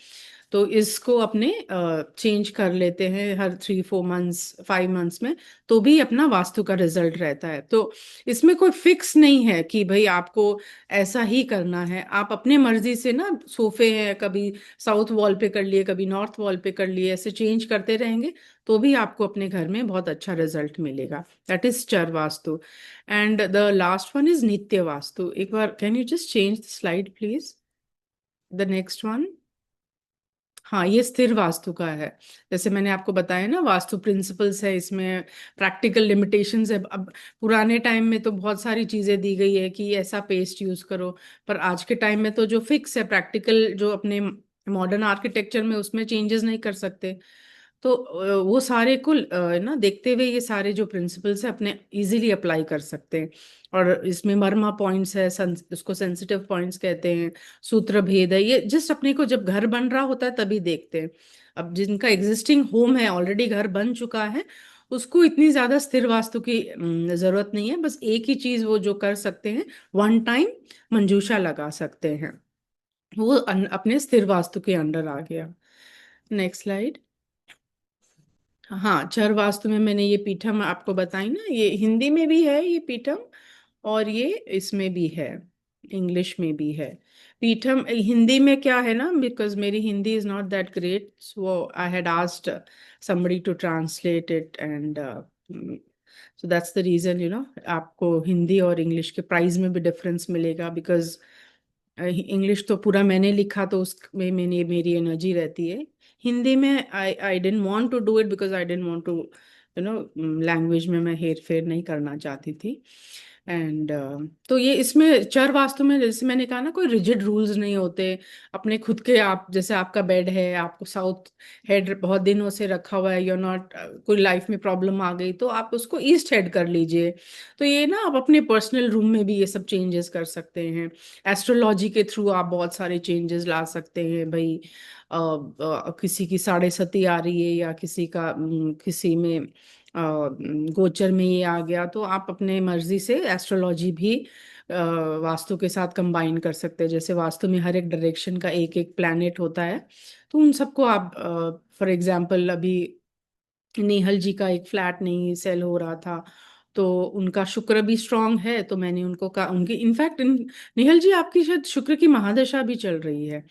तो इसको अपने चेंज कर लेते हैं हर 3-4 मंथ्स 5 मंथ्स में, तो भी अपना वास्तु का रिजल्ट रहता है। तो इसमें कोई फिक्स नहीं है कि भाई आपको ऐसा ही करना है। आप अपने मर्जी से ना, सोफे हैं, कभी साउथ वॉल पे कर लिए, कभी नॉर्थ वॉल पे कर लिए, ऐसे चेंज करते रहेंगे तो भी आपको अपने घर में बहुत अच्छा रिजल्ट मिलेगा। That is Char Vastu. And the last one is Nitya Vastu. एक बार can you just change the slide please, the next one. हाँ, ये स्थिर वास्तु का है। जैसे मैंने आपको बताया ना, वास्तु प्रिंसिपल्स है, इसमें प्रैक्टिकल लिमिटेशंस है। अब पुराने टाइम में तो बहुत सारी चीजें दी गई है कि ऐसा पेस्ट यूज करो, पर आज के टाइम में तो जो फिक्स है प्रैक्टिकल, जो अपने मॉडर्न आर्किटेक्चर में, उसमें चेंजेस नहीं कर सकते। तो वो सारे कुल ना देखते हुए ये सारे जो प्रिंसिपल्स है अपने इजीली अप्लाई कर सकते हैं। और इसमें मर्मा पॉइंट्स है, उसको सेंसिटिव पॉइंट्स कहते हैं, सूत्र भेद है। ये जस्ट अपने को जब घर बन रहा होता है तभी देखते हैं। अब जिनका एग्जिस्टिंग होम है, ऑलरेडी घर बन चुका है, उसको इतनी ज्यादा स्थिर वास्तु की जरूरत नहीं है। बस एक ही चीज वो जो कर सकते हैं, वन टाइम मंजूषा लगा सकते हैं, वो अपने स्थिर वास्तु के अंडर आ गया। Next slide. हाँ, चर वास्तु में मैंने ये पीठम आपको बताई ना, ये हिंदी में भी है ये पीठम, और ये इसमें भी है, इंग्लिश में भी है। पीठम हिंदी में क्या है ना, बिकॉज मेरी Hindi is not that great, so I had asked somebody to translate it, and so that's the reason, आपको हिंदी और इंग्लिश के प्राइस में भी डिफरेंस मिलेगा। बिकॉज इंग्लिश तो पूरा मैंने लिखा तो उसमें मैंने मेरी एनर्जी रहती है। हिंदी में I don't want to do it because I don't want to language में मैं हेर फेर नहीं करना चाहती थी। एंड तो ये इसमें चर वास्तु में, जैसे मैंने कहा ना, कोई रिजिड रूल्स नहीं होते अपने खुद के। आप जैसे आपका बेड है, आपको साउथ हेड बहुत दिनों से रखा हुआ है, यू नॉट, कोई लाइफ में प्रॉब्लम आ गई तो आप उसको ईस्ट हेड कर लीजिए। तो ये ना, आप अपने पर्सनल रूम में भी ये सब चेंजेस कर सकते हैं। एस्ट्रोलॉजी के थ्रू आप बहुत सारे चेंजेस ला सकते हैं भाई। किसी की साढ़े सती आ रही है, या किसी का किसी में गोचर में ये आ गया, तो आप अपने मर्जी से एस्ट्रोलॉजी भी वास्तु के साथ कंबाइन कर सकते हैं। जैसे वास्तु में हर एक डायरेक्शन का एक एक प्लैनेट होता है, तो उन सबको आप, फॉर एग्जांपल अभी नेहल जी का एक फ्लैट नहीं सेल हो रहा था, तो उनका शुक्र भी स्ट्रांग है, तो मैंने उनको कहा, उनकी इनफैक्ट नेहल जी आपकी शायद शुक्र की महादशा भी चल रही है,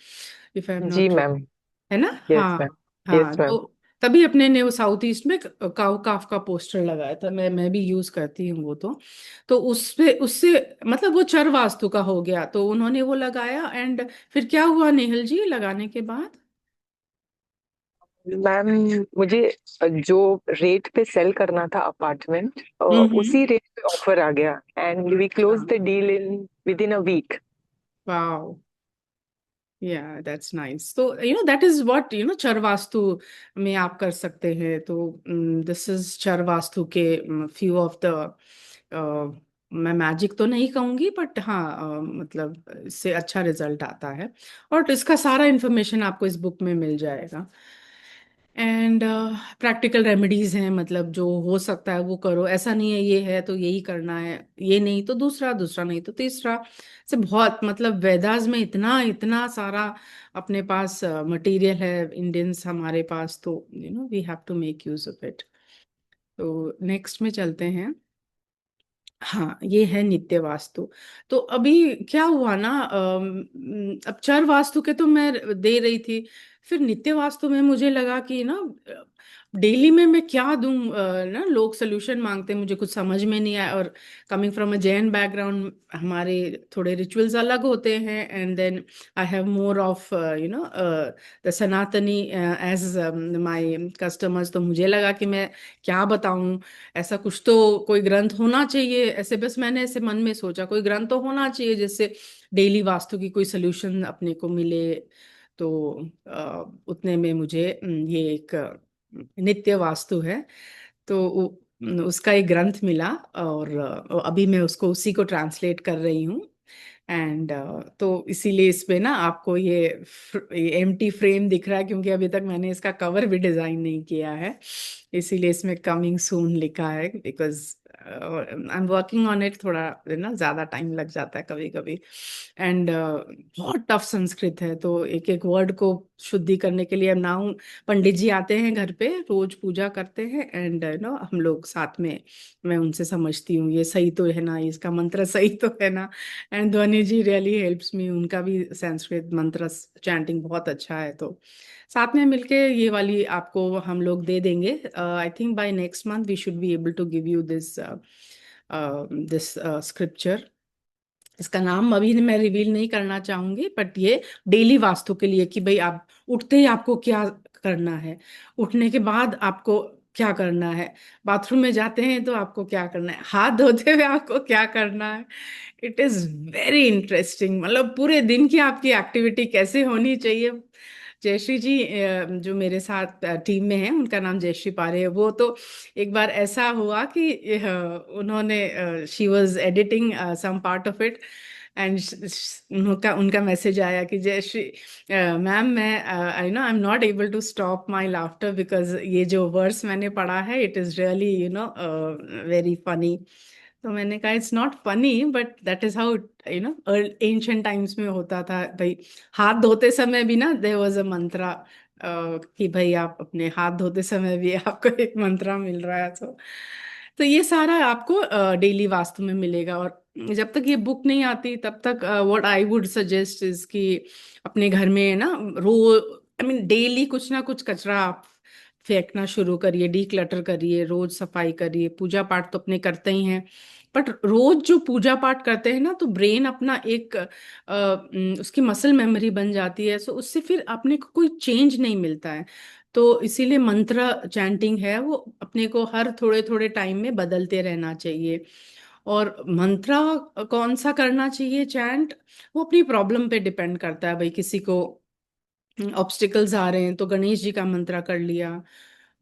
इफ आई एम जी नॉट, मैम। है ना? यस हाँ। मैम। हाँ, यस मैम। तो तभी अपने ने वो साउथ ईस्ट में काव काफ का पोस्टर लगाया था। मैं भी यूज करती हूँ वो। तो उससे उससे मतलब वो चर वास्तु का हो गया, तो उन्होंने वो लगाया। एंड फिर क्या हुआ नेहल जी लगाने के बाद? मैम, मुझे जो रेट पे सेल करना था अपार्टमेंट, हम्म। उसी रेट पे ऑफर आ गया, and we close the deal in with in a week. Wow, yeah that's nice. तो दैट इज व्हाट चर वास्तु में आप कर सकते हैं। तो दिस इज चर वास्तु के फ्यू ऑफ द, मैं मैजिक तो नहीं कहूंगी, बट हाँ, मतलब इससे अच्छा रिजल्ट आता है। और इसका सारा इंफॉर्मेशन आपको इस बुक में मिल जाएगा। एंड प्रैक्टिकल रेमेडीज हैं, मतलब जो हो सकता है वो करो। ऐसा नहीं है ये है तो यही करना है, ये नहीं तो दूसरा, दूसरा नहीं तो तीसरा, से बहुत, मतलब वेदास में इतना इतना सारा अपने पास मटेरियल है इंडियंस हमारे पास, तो we have to make use of it. तो नेक्स्ट में चलते हैं। हाँ, ये है नित्य वास्तु। तो अभी क्या हुआ ना, अब चर वास्तु के तो मैं दे रही थी, फिर नित्य वास्तु में मुझे लगा कि ना, डेली में मैं क्या दूं, ना लोग सोल्यूशन मांगते हैं, मुझे कुछ समझ में नहीं आया। और coming from a Jain background, हमारे थोड़े रिचुअल्स अलग होते हैं, and then I have more of the Sanatani as my customers. तो मुझे लगा कि मैं क्या बताऊं, ऐसा कुछ तो कोई ग्रंथ होना चाहिए ऐसे। बस मैंने ऐसे मन में सोचा कोई ग्रंथ तो होना चाहिए जिससे डेली वास्तु की कोई सोल्यूशन अपने को मिले। तो उतने में मुझे ये एक नित्य वास्तु है, तो उसका एक ग्रंथ मिला, और अभी मैं उसको उसी को ट्रांसलेट कर रही हूँ। एंड तो इसीलिए इस पे ना आपको ये एम्प्टी फ्रेम दिख रहा है, क्योंकि अभी तक मैंने इसका कवर भी डिजाइन नहीं किया है, इसीलिए इसमें कमिंग सून लिखा है। Because I am working on it, थोड़ा ना ज्यादा टाइम लग जाता है कभी कभी। एंड बहुत टफ संस्कृत है, तो एक एक वर्ड को शुद्धि करने के लिए नाउ पंडित जी आते हैं घर पे, रोज पूजा करते हैं, एंड हम लोग साथ में, मैं उनसे समझती हूँ ये सही तो है ना, इसका मंत्र सही तो है ना। एंड ध्वनि जी रियली हेल्प्स मी, उनका भी संस्कृत मंत्र चैंटिंग बहुत अच्छा है। तो साथ में मिलके ये वाली आपको हम लोग दे देंगे। I think by next month we should be able to give you this scripture. इसका नाम अभी मैं रिवील नहीं करना चाहूंगी, बट ये डेली वास्तु के लिए कि भाई आप उठते ही आपको क्या करना है, उठने के बाद आपको क्या करना है, बाथरूम में जाते हैं तो आपको क्या करना है, हाथ धोते हुए आपको क्या करना है। इट इज वेरी इंटरेस्टिंग, मतलब पूरे दिन की आपकी एक्टिविटी कैसे होनी चाहिए। जयश्री जी जो मेरे साथ टीम में है, उनका नाम जयश्री पारे है, वो तो एक बार ऐसा हुआ कि उन्होंने she was editing some part of it, and उनका उनका मैसेज आया कि जयश्री मैम, मैं I know I am not able to stop my laughter because ये जो वर्ड्स मैंने पढ़ा है it is really very funny. तो मैंने कहा it's not funny but that is how ancient times में होता था भाई। हाथ धोते समय भी ना देयर वाज अ मंत्रा, कि भाई आप अपने हाथ धोते समय भी आपको एक मंत्रा मिल रहा है। तो ये सारा आपको डेली वास्तु में मिलेगा। और जब तक ये बुक नहीं आती तब तक what I would suggest is कि अपने घर में ना आई मीन डेली कुछ ना कुछ कचरा आप फेंकना शुरू करिए, डीक्लटर करिए, रोज सफाई करिए। पूजा पाठ तो अपने करते ही हैं, बट रोज जो पूजा पाठ करते हैं ना तो ब्रेन अपना एक उसकी मसल मेमोरी बन जाती है, सो उससे फिर अपने को कोई चेंज नहीं मिलता है। तो इसीलिए मंत्र चैंटिंग है वो अपने को हर थोड़े थोड़े टाइम में बदलते रहना चाहिए। और मंत्रा कौन सा करना चाहिए चैंट, वो अपनी प्रॉब्लम पे डिपेंड करता है। भाई किसी को ऑब्स्टिकल्स आ रहे हैं तो गणेश जी का मंत्र कर लिया,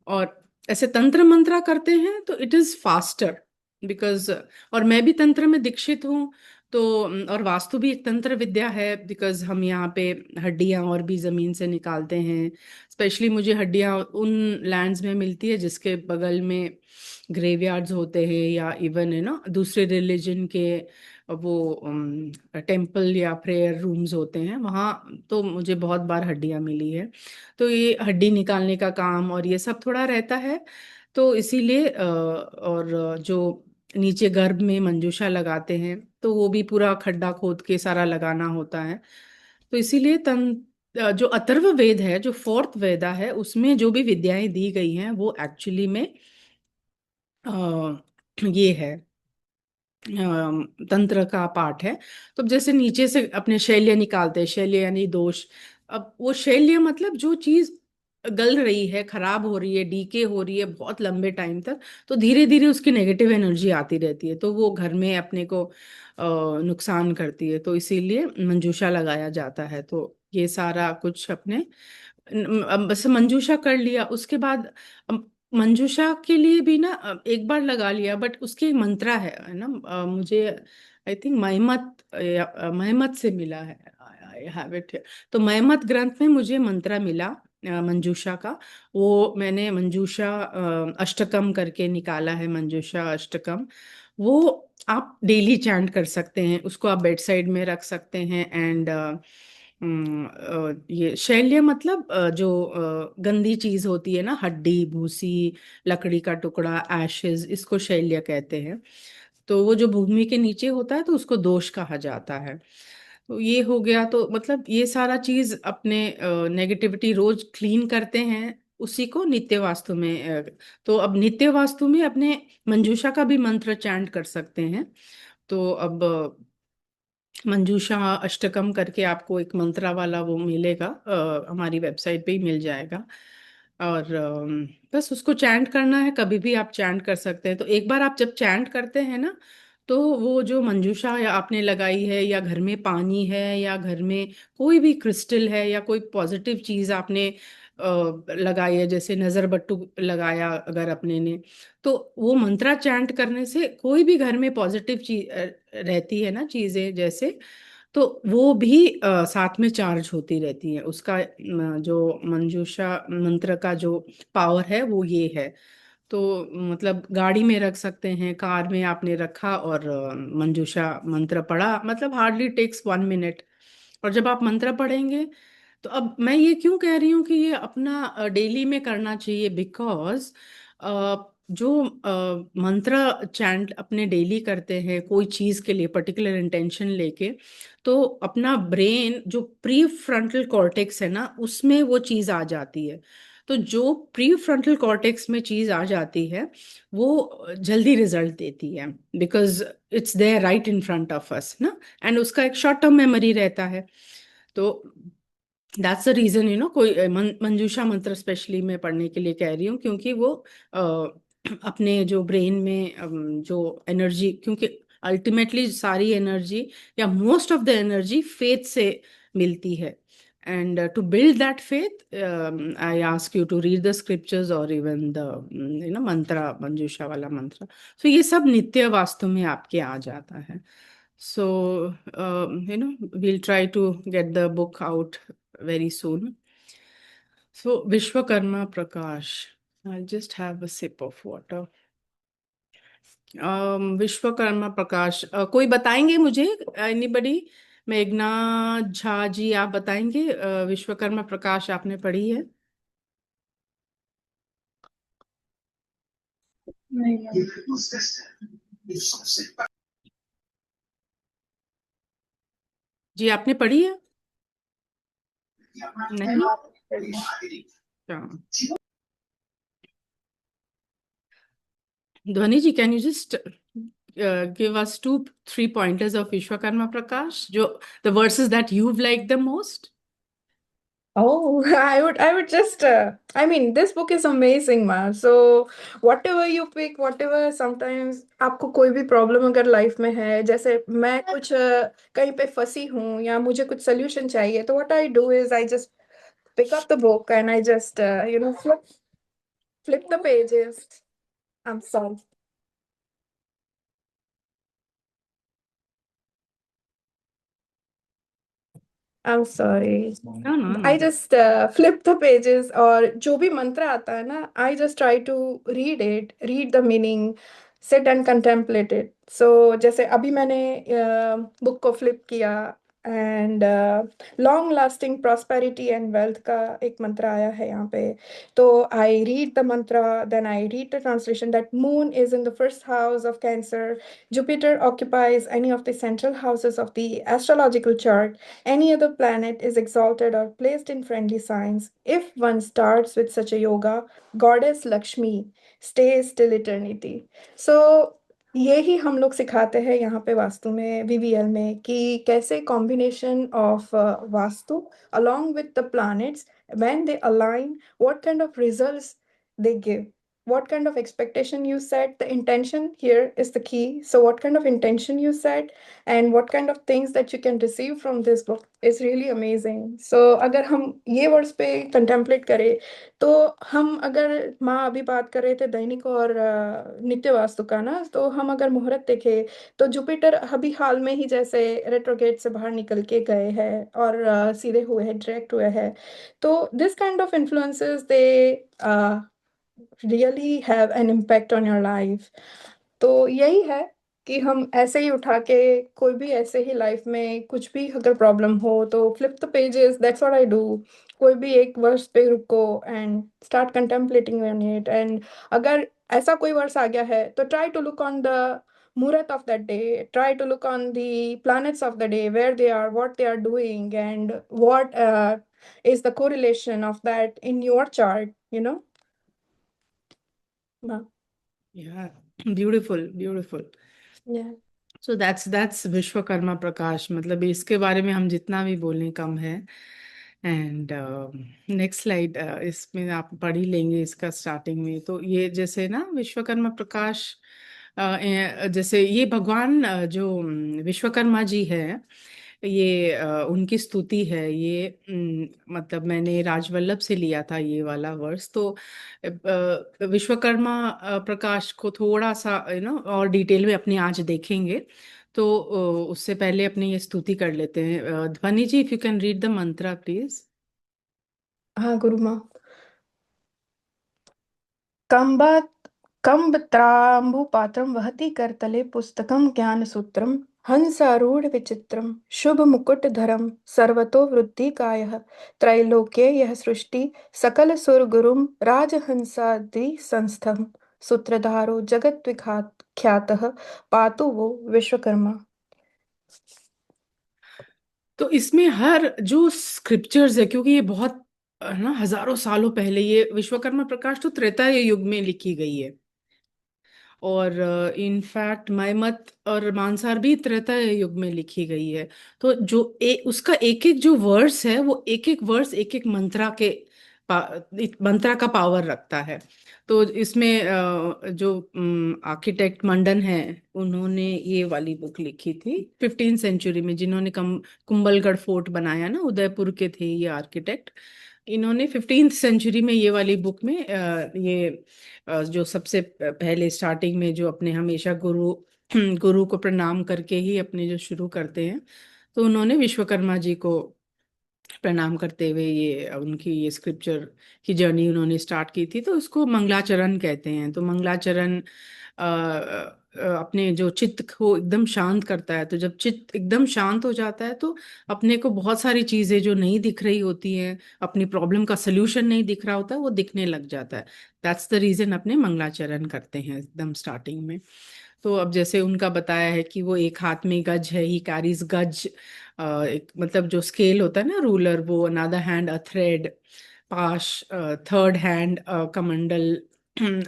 और ऐसे तंत्र मंत्र करते हैं तो इट इज फास्टर बिकॉज, और मैं भी तंत्र में दीक्षित हूँ। तो और वास्तु भी एक तंत्र विद्या है, बिकॉज हम यहाँ पे हड्डियां और भी जमीन से निकालते हैं। स्पेशली मुझे हड्डियां उन लैंड्स में मिलती है जिसके बगल में ग्रेवयार्ड्स होते हैं, या इवन दूसरे रिलीजन के वो टेम्पल या प्रेयर रूम्स होते हैं, वहाँ तो मुझे बहुत बार हड्डियां मिली है। तो ये हड्डी निकालने का काम और ये सब थोड़ा रहता है। तो इसीलिए और जो नीचे गर्भ में मंजूषा लगाते हैं तो वो भी पूरा खड्डा खोद के सारा लगाना होता है। तो इसीलिए जो अथर्व वेद है, जो फोर्थ वेदा है, उसमें जो भी विद्याएं दी गई हैं वो एक्चुअली में ये है, तंत्र का पाठ है। तो अब जैसे नीचे से अपने शैल्य निकालते हैं, शैल्य यानी दोष। अब वो शैल्य मतलब जो चीज गल रही है, खराब हो रही है, डीके हो रही है बहुत लंबे टाइम तक, तो धीरे धीरे उसकी नेगेटिव एनर्जी आती रहती है, तो वो घर में अपने को नुकसान करती है। तो इसीलिए मंजूषा लगाया जाता है। तो ये सारा कुछ अपने अब बस मंजूषा कर लिया, उसके बाद मंजूषा के लिए भी ना एक बार लगा लिया, बट उसकी एक मंत्रा है ना, मुझे आई थिंक महमत से मिला है, आई हैव इट। तो महमत ग्रंथ में मुझे मंत्रा मिला मंजूषा का। वो मैंने मंजूषा अष्टकम करके निकाला है, मंजूषा अष्टकम। वो आप डेली चैंट कर सकते हैं, उसको आप बेड साइड में रख सकते हैं। एंड ये शैल्य मतलब जो गंदी चीज होती है ना, हड्डी, भूसी, लकड़ी का टुकड़ा, एशेज, इसको शैल्य कहते हैं। तो वो जो भूमि के नीचे होता है तो उसको दोष कहा जाता है। तो ये हो गया, तो मतलब ये सारा चीज अपने नेगेटिविटी रोज क्लीन करते हैं, उसी को नित्य वास्तु में तो अब नित्य वास्तु में अपने मंजूषा का भी मंत्र चैंट कर सकते हैं। तो अब मंजूषा अष्टकम करके आपको एक मंत्रा वाला वो मिलेगा, हमारी वेबसाइट पे ही मिल जाएगा। और बस उसको चैंट करना है, कभी भी आप चैंट कर सकते हैं। तो एक बार आप जब चैंट करते हैं ना, तो वो जो मंजूषा या आपने लगाई है, या घर में पानी है, या घर में कोई भी क्रिस्टल है, या कोई पॉजिटिव चीज आपने लगाई है, जैसे नजर बट्टू लगाया अगर अपने ने, तो वो मंत्रा चैंट करने से कोई भी घर में पॉजिटिव चीज रहती है ना, चीजें जैसे, तो वो भी साथ में चार्ज होती रहती है। उसका जो मंजूषा मंत्र का जो पावर है वो ये है। तो मतलब गाड़ी में रख सकते हैं, कार में आपने रखा और मंजूषा मंत्र पढ़ा, मतलब हार्डली टेक्स 1 मिनट। और जब आप मंत्र पढ़ेंगे तो अब मैं ये क्यों कह रही हूँ कि ये अपना डेली में करना चाहिए, बिकॉज जो मंत्र चैंट अपने डेली करते हैं कोई चीज के लिए पर्टिकुलर इंटेंशन लेके, तो अपना ब्रेन जो प्री फ्रंटल कॉर्टेक्स है ना, उसमें वो चीज आ जाती है। तो जो प्री फ्रंटल कॉर्टेक्स में चीज आ जाती है वो जल्दी रिजल्ट देती है, because it's there right in front of us ना, एंड उसका एक शॉर्ट टर्म मेमोरी रहता है। तो दैट्स द रीजन, कोई मंजूषा मंत्र स्पेशली मैं पढ़ने के लिए कह रही हूँ, क्योंकि वो अपने जो ब्रेन में जो एनर्जी, क्योंकि अल्टीमेटली सारी एनर्जी या most of the energy faith से मिलती है। And to build that faith, I ask you to read the scriptures और इवन द मंत्र, मंजूषा वाला मंत्र। तो ये सब नित्य वास्तु में आपके आ जाता है। So, we'll try to get the book out very soon. So, Vishwakarma Prakash. I'll just have a sip of water. Vishwakarma प्रकाश, कोई बताएंगे मुझे? एनीबडी? मेघना झा जी, आप बताएंगे? विश्वकर्मा प्रकाश आपने पढ़ी है? नहीं मैम। जी, आपने पढ़ी है? नहीं? अच्छा। Dhwani ji, can you just give us 2-3 pointers of Vishwakarma Prakash, the verses that you've liked the most? Oh, I would just, I mean, this book is amazing, man. So whatever you pick, whatever, sometimes आपको कोई भी problem अगर life में है, जैसे मैं कुछ कहीं पे फंसी हूँ या मुझे कुछ सोल्यूशन चाहिए, तो what I do is I just pick up the book and I just, flip the pages. I'm sorry. I'm sorry. No. I just flip the pages और जो भी मंत्र आता है ना, I just try to read the meaning, sit and contemplate it. So जैसे अभी मैंने बुक को फ्लिप किया and long lasting prosperity and wealth का एक मंत्र आया है यहाँ पे, तो I read the mantra, then I read the translation that moon is in the first house of Cancer, Jupiter occupies any of the central houses of the astrological chart. Any other planet is exalted or placed in friendly signs. If one starts with such a yoga, goddess Lakshmi stays till eternity. So यही हम लोग सिखाते हैं यहाँ पे वास्तु में, वीवीएल में, कि कैसे combination of vastu along with the planets, when they align, what kind of results they give, what kind of expectation you set. The intention here is the key. So what kind of intention you set and what kind of things that you can receive from this book is really amazing. So अगर हम ये words पे contemplate करें, तो हम अगर माँ अभी बात कर रहे थे दैनिक और नित्य वास्तु का ना, तो हम अगर मुहूर्त देखें तो जुपिटर अभी हाल में ही जैसे रेट्रोगेट से बाहर निकल के गए हैं और सीधे हुए हैं, डायरेक्ट हुए हैं। तो this kind of influences they really have an impact on your life. तो यही है कि हम ऐसे ही उठा के कोई भी ऐसे ही लाइफ में कुछ भी अगर प्रॉब्लम हो तो flip the pages, that's what I do. कोई भी एक वर्स पे रुको and start contemplating on it, and अगर ऐसा कोई वर्स आ गया है तो try to look on the murat of that day, try to look on the planets of the day, where they are, what they are doing, and what is the correlation of that in your chart, you know. Yeah, beautiful. Yeah. So that's Vishwakarma Prakash. मतलब इसके बारे में हम जितना भी बोलें कम है। And next slide, इसमें आप पढ़ ही लेंगे इसका स्टार्टिंग में। तो ये जैसे ना विश्वकर्मा प्रकाश, जैसे ये भगवान जो विश्वकर्मा जी है, ये उनकी स्तुति है। ये मतलब मैंने राजवल्लभ से लिया था ये वाला वर्स। तो विश्वकर्मा प्रकाश को थोड़ा सा और डिटेल में अपने आज देखेंगे। तो उससे पहले अपनी ये स्तुति कर लेते हैं। Dhwani ji, if you can read the mantra please. हाँ गुरु माँ। कम्बत्राम्बुपात्रं वहति करतले पुस्तकं ज्ञानसूत्रं हंसारूढ़ विचित्रम शुभ मुकुटधरम सर्वतो वृद्धिकायः त्रैलोक्ये यः सृष्टि सकल सुर गुरुम राजहंसादि संस्थम सूत्रधारो जगत विख्यात ख्यातः पातु वो विश्वकर्मा। तो इसमें हर जो स्क्रिप्चर्स है, क्योंकि ये बहुत ना हजारों सालों पहले, ये विश्वकर्मा प्रकाश तो त्रेता युग में लिखी गई है। और इनफैक्ट मायमत और मानसार भी त्रेता युग में लिखी गई है। तो जो उसका एक एक जो वर्स है, वो एक एक वर्स एक एक मंत्रा का पावर रखता है। तो इसमें जो आर्किटेक्ट मंडन है, उन्होंने ये वाली बुक लिखी थी 15th सेंचुरी में, जिन्होंने कुंभलगढ़ फोर्ट बनाया ना, उदयपुर के थे ये आर्किटेक्ट। इन्होंने 15th सेंचुरी में ये वाली बुक में ये जो सबसे पहले स्टार्टिंग में जो अपने हमेशा गुरु को प्रणाम करके ही अपने जो शुरू करते हैं, तो उन्होंने विश्वकर्मा जी को प्रणाम करते हुए ये उनकी ये स्क्रिप्चर की जर्नी उन्होंने स्टार्ट की थी। तो उसको मंगलाचरण कहते हैं। तो मंगलाचरण अपने जो चित्त को एकदम शांत करता है। तो जब चित्त एकदम शांत हो जाता है, तो अपने को बहुत सारी चीजें जो नहीं दिख रही होती हैं, अपनी प्रॉब्लम का सल्यूशन नहीं दिख रहा होता है, वो दिखने लग जाता है। दैट्स द रीजन अपने मंगलाचरण करते हैं एकदम स्टार्टिंग में। तो अब जैसे उनका बताया है कि वो एक हाथ में गज है, ही कैरीज गज, एक मतलब जो स्केल होता है ना, रूलर, वो अनदर हैंड अ थ्रेड, पाश, थर्ड हैंड कमंडल,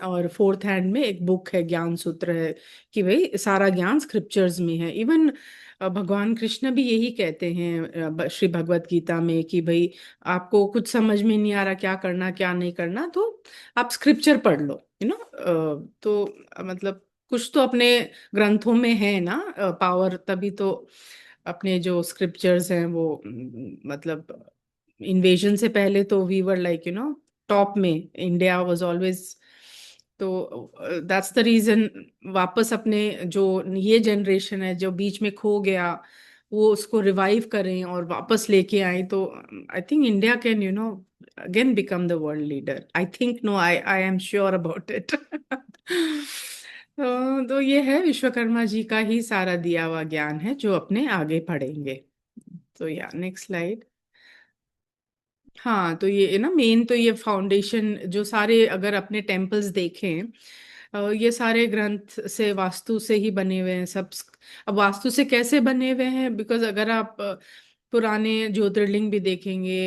और फोर्थ हैंड में एक बुक है, ज्ञान सूत्र है, कि भाई सारा ज्ञान स्क्रिप्चर्स में है। इवन भगवान कृष्ण भी यही कहते हैं श्री भगवत गीता में कि भाई आपको कुछ समझ में नहीं आ रहा क्या करना क्या नहीं करना, तो आप स्क्रिप्चर पढ़ लो, तो मतलब कुछ तो अपने ग्रंथों में है ना पावर, तभी तो अपने जो स्क्रिप्चर्स हैं वो मतलब इन्वेजन से पहले तो वी वर लाइक टॉप में, इंडिया वाज ऑलवेज। तो दैट्स द रीजन वापस अपने जो ये जनरेशन है जो बीच में खो गया, वो उसको रिवाइव करें और वापस लेके आए। तो I think India can again become the world leader. I think, no, I am sure about it. तो ये है विश्वकर्मा जी का ही सारा दिया हुआ ज्ञान है जो अपने आगे पढ़ेंगे। तो या नेक्स्ट स्लाइड। हाँ, तो ये ना मेन तो ये फाउंडेशन जो सारे अगर अपने टेम्पल्स देखें, ये सारे ग्रंथ से वास्तु से ही बने हुए हैं सब। अब वास्तु से कैसे बने हुए हैं, बिकॉज अगर आप पुराने ज्योतिर्लिंग भी देखेंगे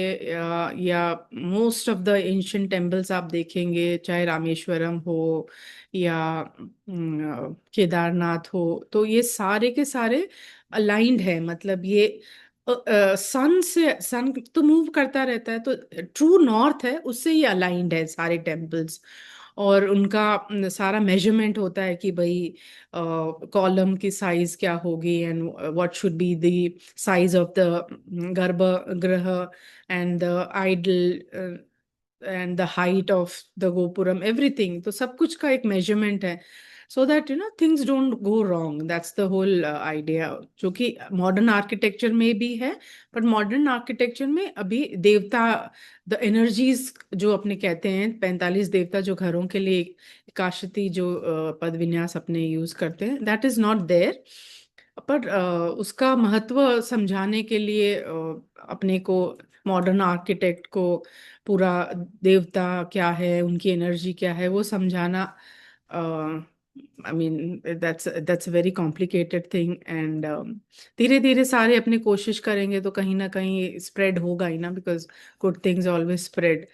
या most of the ancient temples आप देखेंगे, चाहे रामेश्वरम हो या केदारनाथ हो, तो ये सारे के सारे अलाइंड है। मतलब ये सन तो मूव करता रहता है, तो ट्रू नॉर्थ है, उससे ये अलाइंड है सारे टेम्पल्स। और उनका सारा मेजरमेंट होता है कि भाई कॉलम की साइज क्या होगी, and what should be the size of the garbhagriha and the idol and the height of the gopuram, everything. तो सब कुछ का एक मेजरमेंट है, so that things don't go wrong. That's the whole idea, जो कि मॉडर्न आर्किटेक्चर में भी है। बट मॉडर्न आर्किटेक्चर में अभी देवता, द एनर्जीज जो अपने कहते हैं 45 देवता जो घरों के लिए काशती जो पद विन्यास अपने यूज करते हैं, दैट इज नॉट देयर। पर उसका महत्व समझाने के लिए अपने को मॉडर्न आर्किटेक्ट को पूरा देवता क्या है, उनकी एनर्जी क्या है, वो समझाना, I mean that's a very complicated thing, and धीरे धीरे सारे अपने कोशिश करेंगे तो कहीं ना कहीं स्प्रेड होगा ही ना, because good things always spread.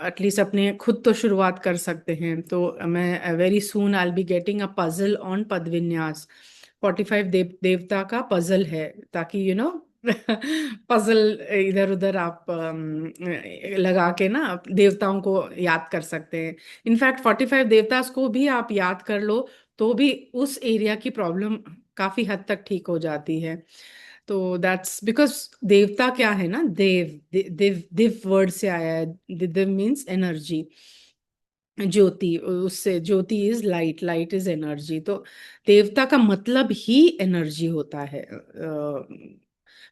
At least अपने खुद तो शुरुआत कर सकते हैं। तो मैं very soon I will be getting a puzzle on पदविन्यास। 45 देवता का पजल है, ताकि पजल इधर उधर आप लगा के ना देवताओं को याद कर सकते हैं। इनफैक्ट 45 देवता को भी आप याद कर लो तो भी उस एरिया की प्रॉब्लम काफी हद तक ठीक हो जाती है। तो दैट्स बिकॉज देवता क्या है ना, दिव वर्ड से आया है। दिव मीन्स एनर्जी, ज्योति, उससे jyoti is light, light is energy. तो देवता का मतलब ही एनर्जी होता है।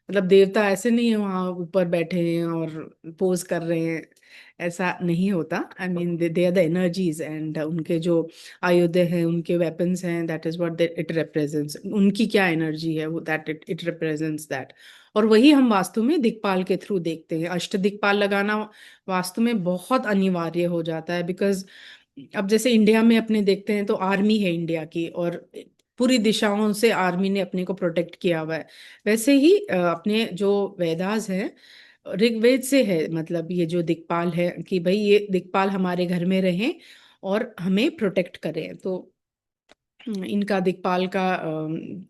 मतलब देवता ऐसे नहीं है वहां ऊपर बैठे हैं और पोज कर रहे हैं, ऐसा नहीं होता। I mean they are the energies, and उनके जो आयुध हैं, उनके वेपन्स हैं, that is what it represents. उनकी क्या एनर्जी है वो, दैट इट रिप्रेजेंट्स दैट। और वही हम वास्तु में दिक्पाल के थ्रू देखते हैं। अष्ट दिक्पाल लगाना वास्तु में बहुत अनिवार्य हो जाता है, बिकॉज अब जैसे इंडिया में अपने देखते हैं तो आर्मी है इंडिया की, और पूरी दिशाओं से आर्मी ने अपने को प्रोटेक्ट किया हुआ है। वैसे ही अपने जो वेदास हैं, ऋग्वेद से है, मतलब ये जो दिक्पाल है कि भाई ये दिक्पाल हमारे घर में रहें और हमें प्रोटेक्ट करें। तो इनका दिक्पाल का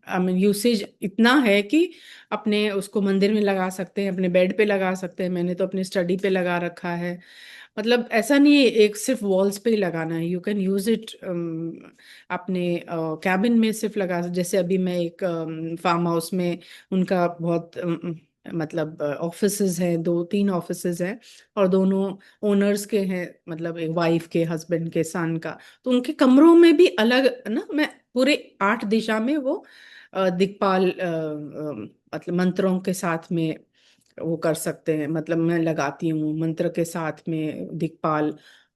आई मीन यूसेज इतना है कि अपने उसको मंदिर में लगा सकते हैं, अपने बेड पे लगा सकते हैं। मैंने तो अपने स्टडी पे लगा रखा है। मतलब ऐसा नहीं है एक सिर्फ वॉल्स पे ही लगाना है, यू कैन यूज इट अपने कैबिन में सिर्फ लगा। जैसे अभी मैं एक फार्म हाउस में, उनका बहुत मतलब ऑफिसेज हैं, 2-3 ऑफिसेज हैं, और दोनों ओनर्स के हैं, मतलब एक वाइफ के, हस्बैंड के, सन का। तो उनके कमरों में भी अलग ना, मैं पूरे 8 दिशा में वो दिक्पाल मतलब मंत्रों के साथ में वो कर सकते हैं। मतलब मैं लगाती हूँ मंत्र के साथ में दिक्पाल।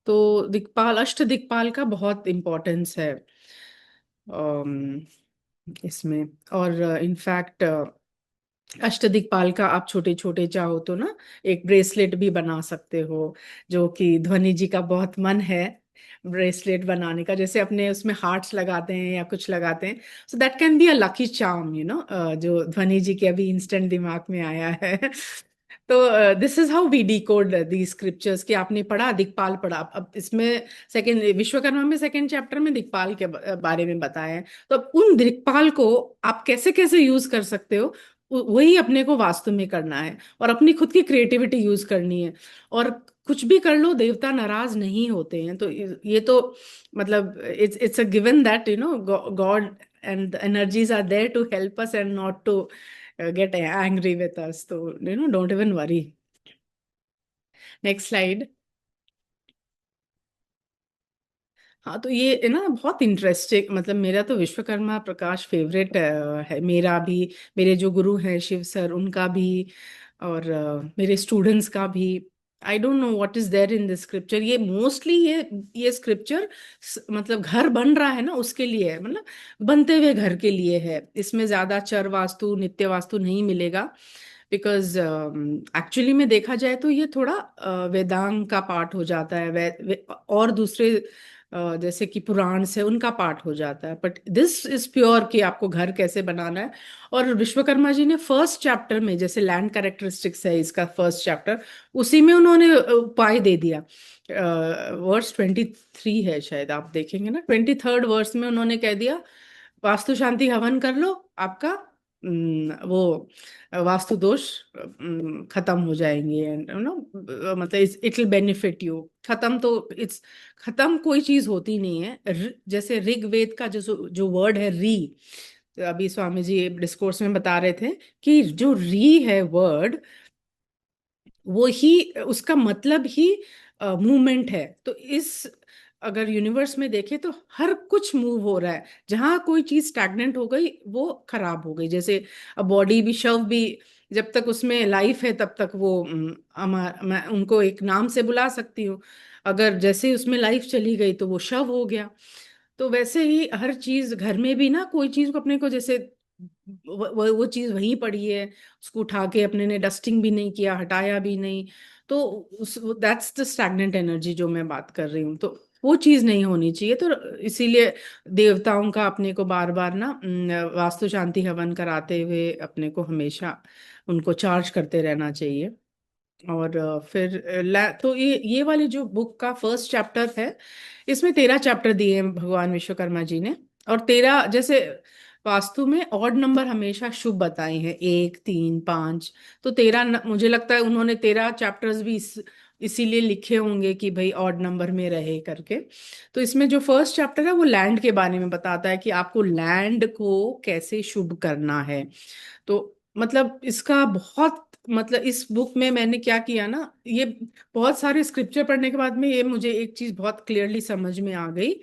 तो दिक्पाल, अष्ट दिक्पाल का बहुत इम्पोर्टेंस है अम, इसमें। और इनफैक्ट अष्ट दिक्पाल का आप छोटे छोटे चाहो तो ना एक ब्रेसलेट भी बना सकते हो, जो कि ध्वनि जी का बहुत मन है ब्रेसलेट बनाने का। जैसे अपने उसमें हार्ट्स लगाते हैं या कुछ लगाते हैं, so that can be a lucky charm, you know, जो ध्वनि जी के अभी इंस्टेंट दिमाग में आया है। तो this is how we decode the scriptures. कि आपने पढ़ा दिक्पाल पढ़ा, अब इसमें सेकंड विश्वकर्मा में सेकंड चैप्टर में दिक्पाल के बारे में बताया है। तो अब उन दिक्पाल को आप कैसे कैसे यूज कर सकते हो, वही अपने को वास्तु में करना है, और अपनी खुद की क्रिएटिविटी यूज करनी है। और कुछ भी कर लो, देवता नाराज नहीं होते हैं। तो ये तो मतलब it's a given that, you know, God and the energies are there to help us and not to get angry with us. So, you know, don't even worry. Next slide. हाँ, तो ये ना बहुत इंटरेस्टिंग, मतलब मेरा तो विश्वकर्मा प्रकाश favourite है। मेरा भी, मेरे जो गुरु हैं शिव सर, उनका भी, और मेरे स्टूडेंट्स का भी। I don't know what is there in this scripture. ये मोस्टली ये स्क्रिप्चर मतलब घर बन रहा है ना उसके लिए है, मतलब बनते हुए घर के लिए है। इसमें ज्यादा चर वास्तु, नित्य वास्तु नहीं मिलेगा, बिकॉज एक्चुअली में देखा जाए तो ये थोड़ा वेदांग का पार्ट हो जाता है, और दूसरे जैसे कि पुराण से उनका पार्ट हो जाता है। बट दिस इज प्योर कि आपको घर कैसे बनाना है। और विश्वकर्मा जी ने फर्स्ट चैप्टर में, जैसे लैंड कैरेक्टरिस्टिक्स है इसका फर्स्ट चैप्टर, उसी में उन्होंने उपाय दे दिया। वर्स 23 है शायद, आप देखेंगे ना, 23rd वर्स में उन्होंने कह दिया वास्तु शांति हवन कर लो, आपका वो वास्तु दोष खत्म हो जाएंगे, एंड यू नो, मतलब इट विल बेनिफिट यू। खत्म तो इट्स खत्म कोई चीज होती नहीं है। जैसे ऋग्वेद का जो जो वर्ड है री, तो अभी स्वामी जी डिस्कोर्स में बता रहे थे कि जो री है वर्ड, वो ही उसका मतलब ही मूवमेंट है। तो इस अगर यूनिवर्स में देखें तो हर कुछ मूव हो रहा है। जहां कोई चीज स्टैग्नेंट हो गई वो खराब हो गई। जैसे बॉडी भी, शव भी, जब तक उसमें लाइफ है तब तक वो मैं उनको एक नाम से बुला सकती हूँ। अगर जैसे ही उसमें लाइफ चली गई तो वो शव हो गया। तो वैसे ही हर चीज घर में भी ना, कोई चीज को अपने को जैसे वो चीज वहीं पड़ी है, उसको उठा के अपने ने डस्टिंग भी नहीं किया, हटाया भी नहीं, तो उस दैट्स द स्टैग्नेंट एनर्जी जो मैं बात कर रही हूँ। तो वो चीज नहीं होनी चाहिए। तो इसीलिए देवताओं का अपने को बार बार ना वास्तु शांति हवन कराते हुए अपने को हमेशा उनको चार्ज करते रहना चाहिए। और फिर तो ये वाली जो बुक का फर्स्ट चैप्टर है, इसमें 13 चैप्टर दिए हैं भगवान विश्वकर्मा जी ने। और 13 जैसे वास्तु में ऑड नंबर हमेशा शुभ बताए हैं, 1, 3, 5। तो 13 मुझे लगता है उन्होंने 13 चैप्टर्स भी इसीलिए लिखे होंगे कि भाई ऑड नंबर में रहे करके। तो इसमें जो फर्स्ट चैप्टर है वो लैंड के बारे में बताता है कि आपको लैंड को कैसे शुभ करना है। तो मतलब इसका बहुत, मतलब इस बुक में मैंने क्या किया ना, ये बहुत सारे स्क्रिप्चर पढ़ने के बाद में ये मुझे एक चीज बहुत क्लियरली समझ में आ गई।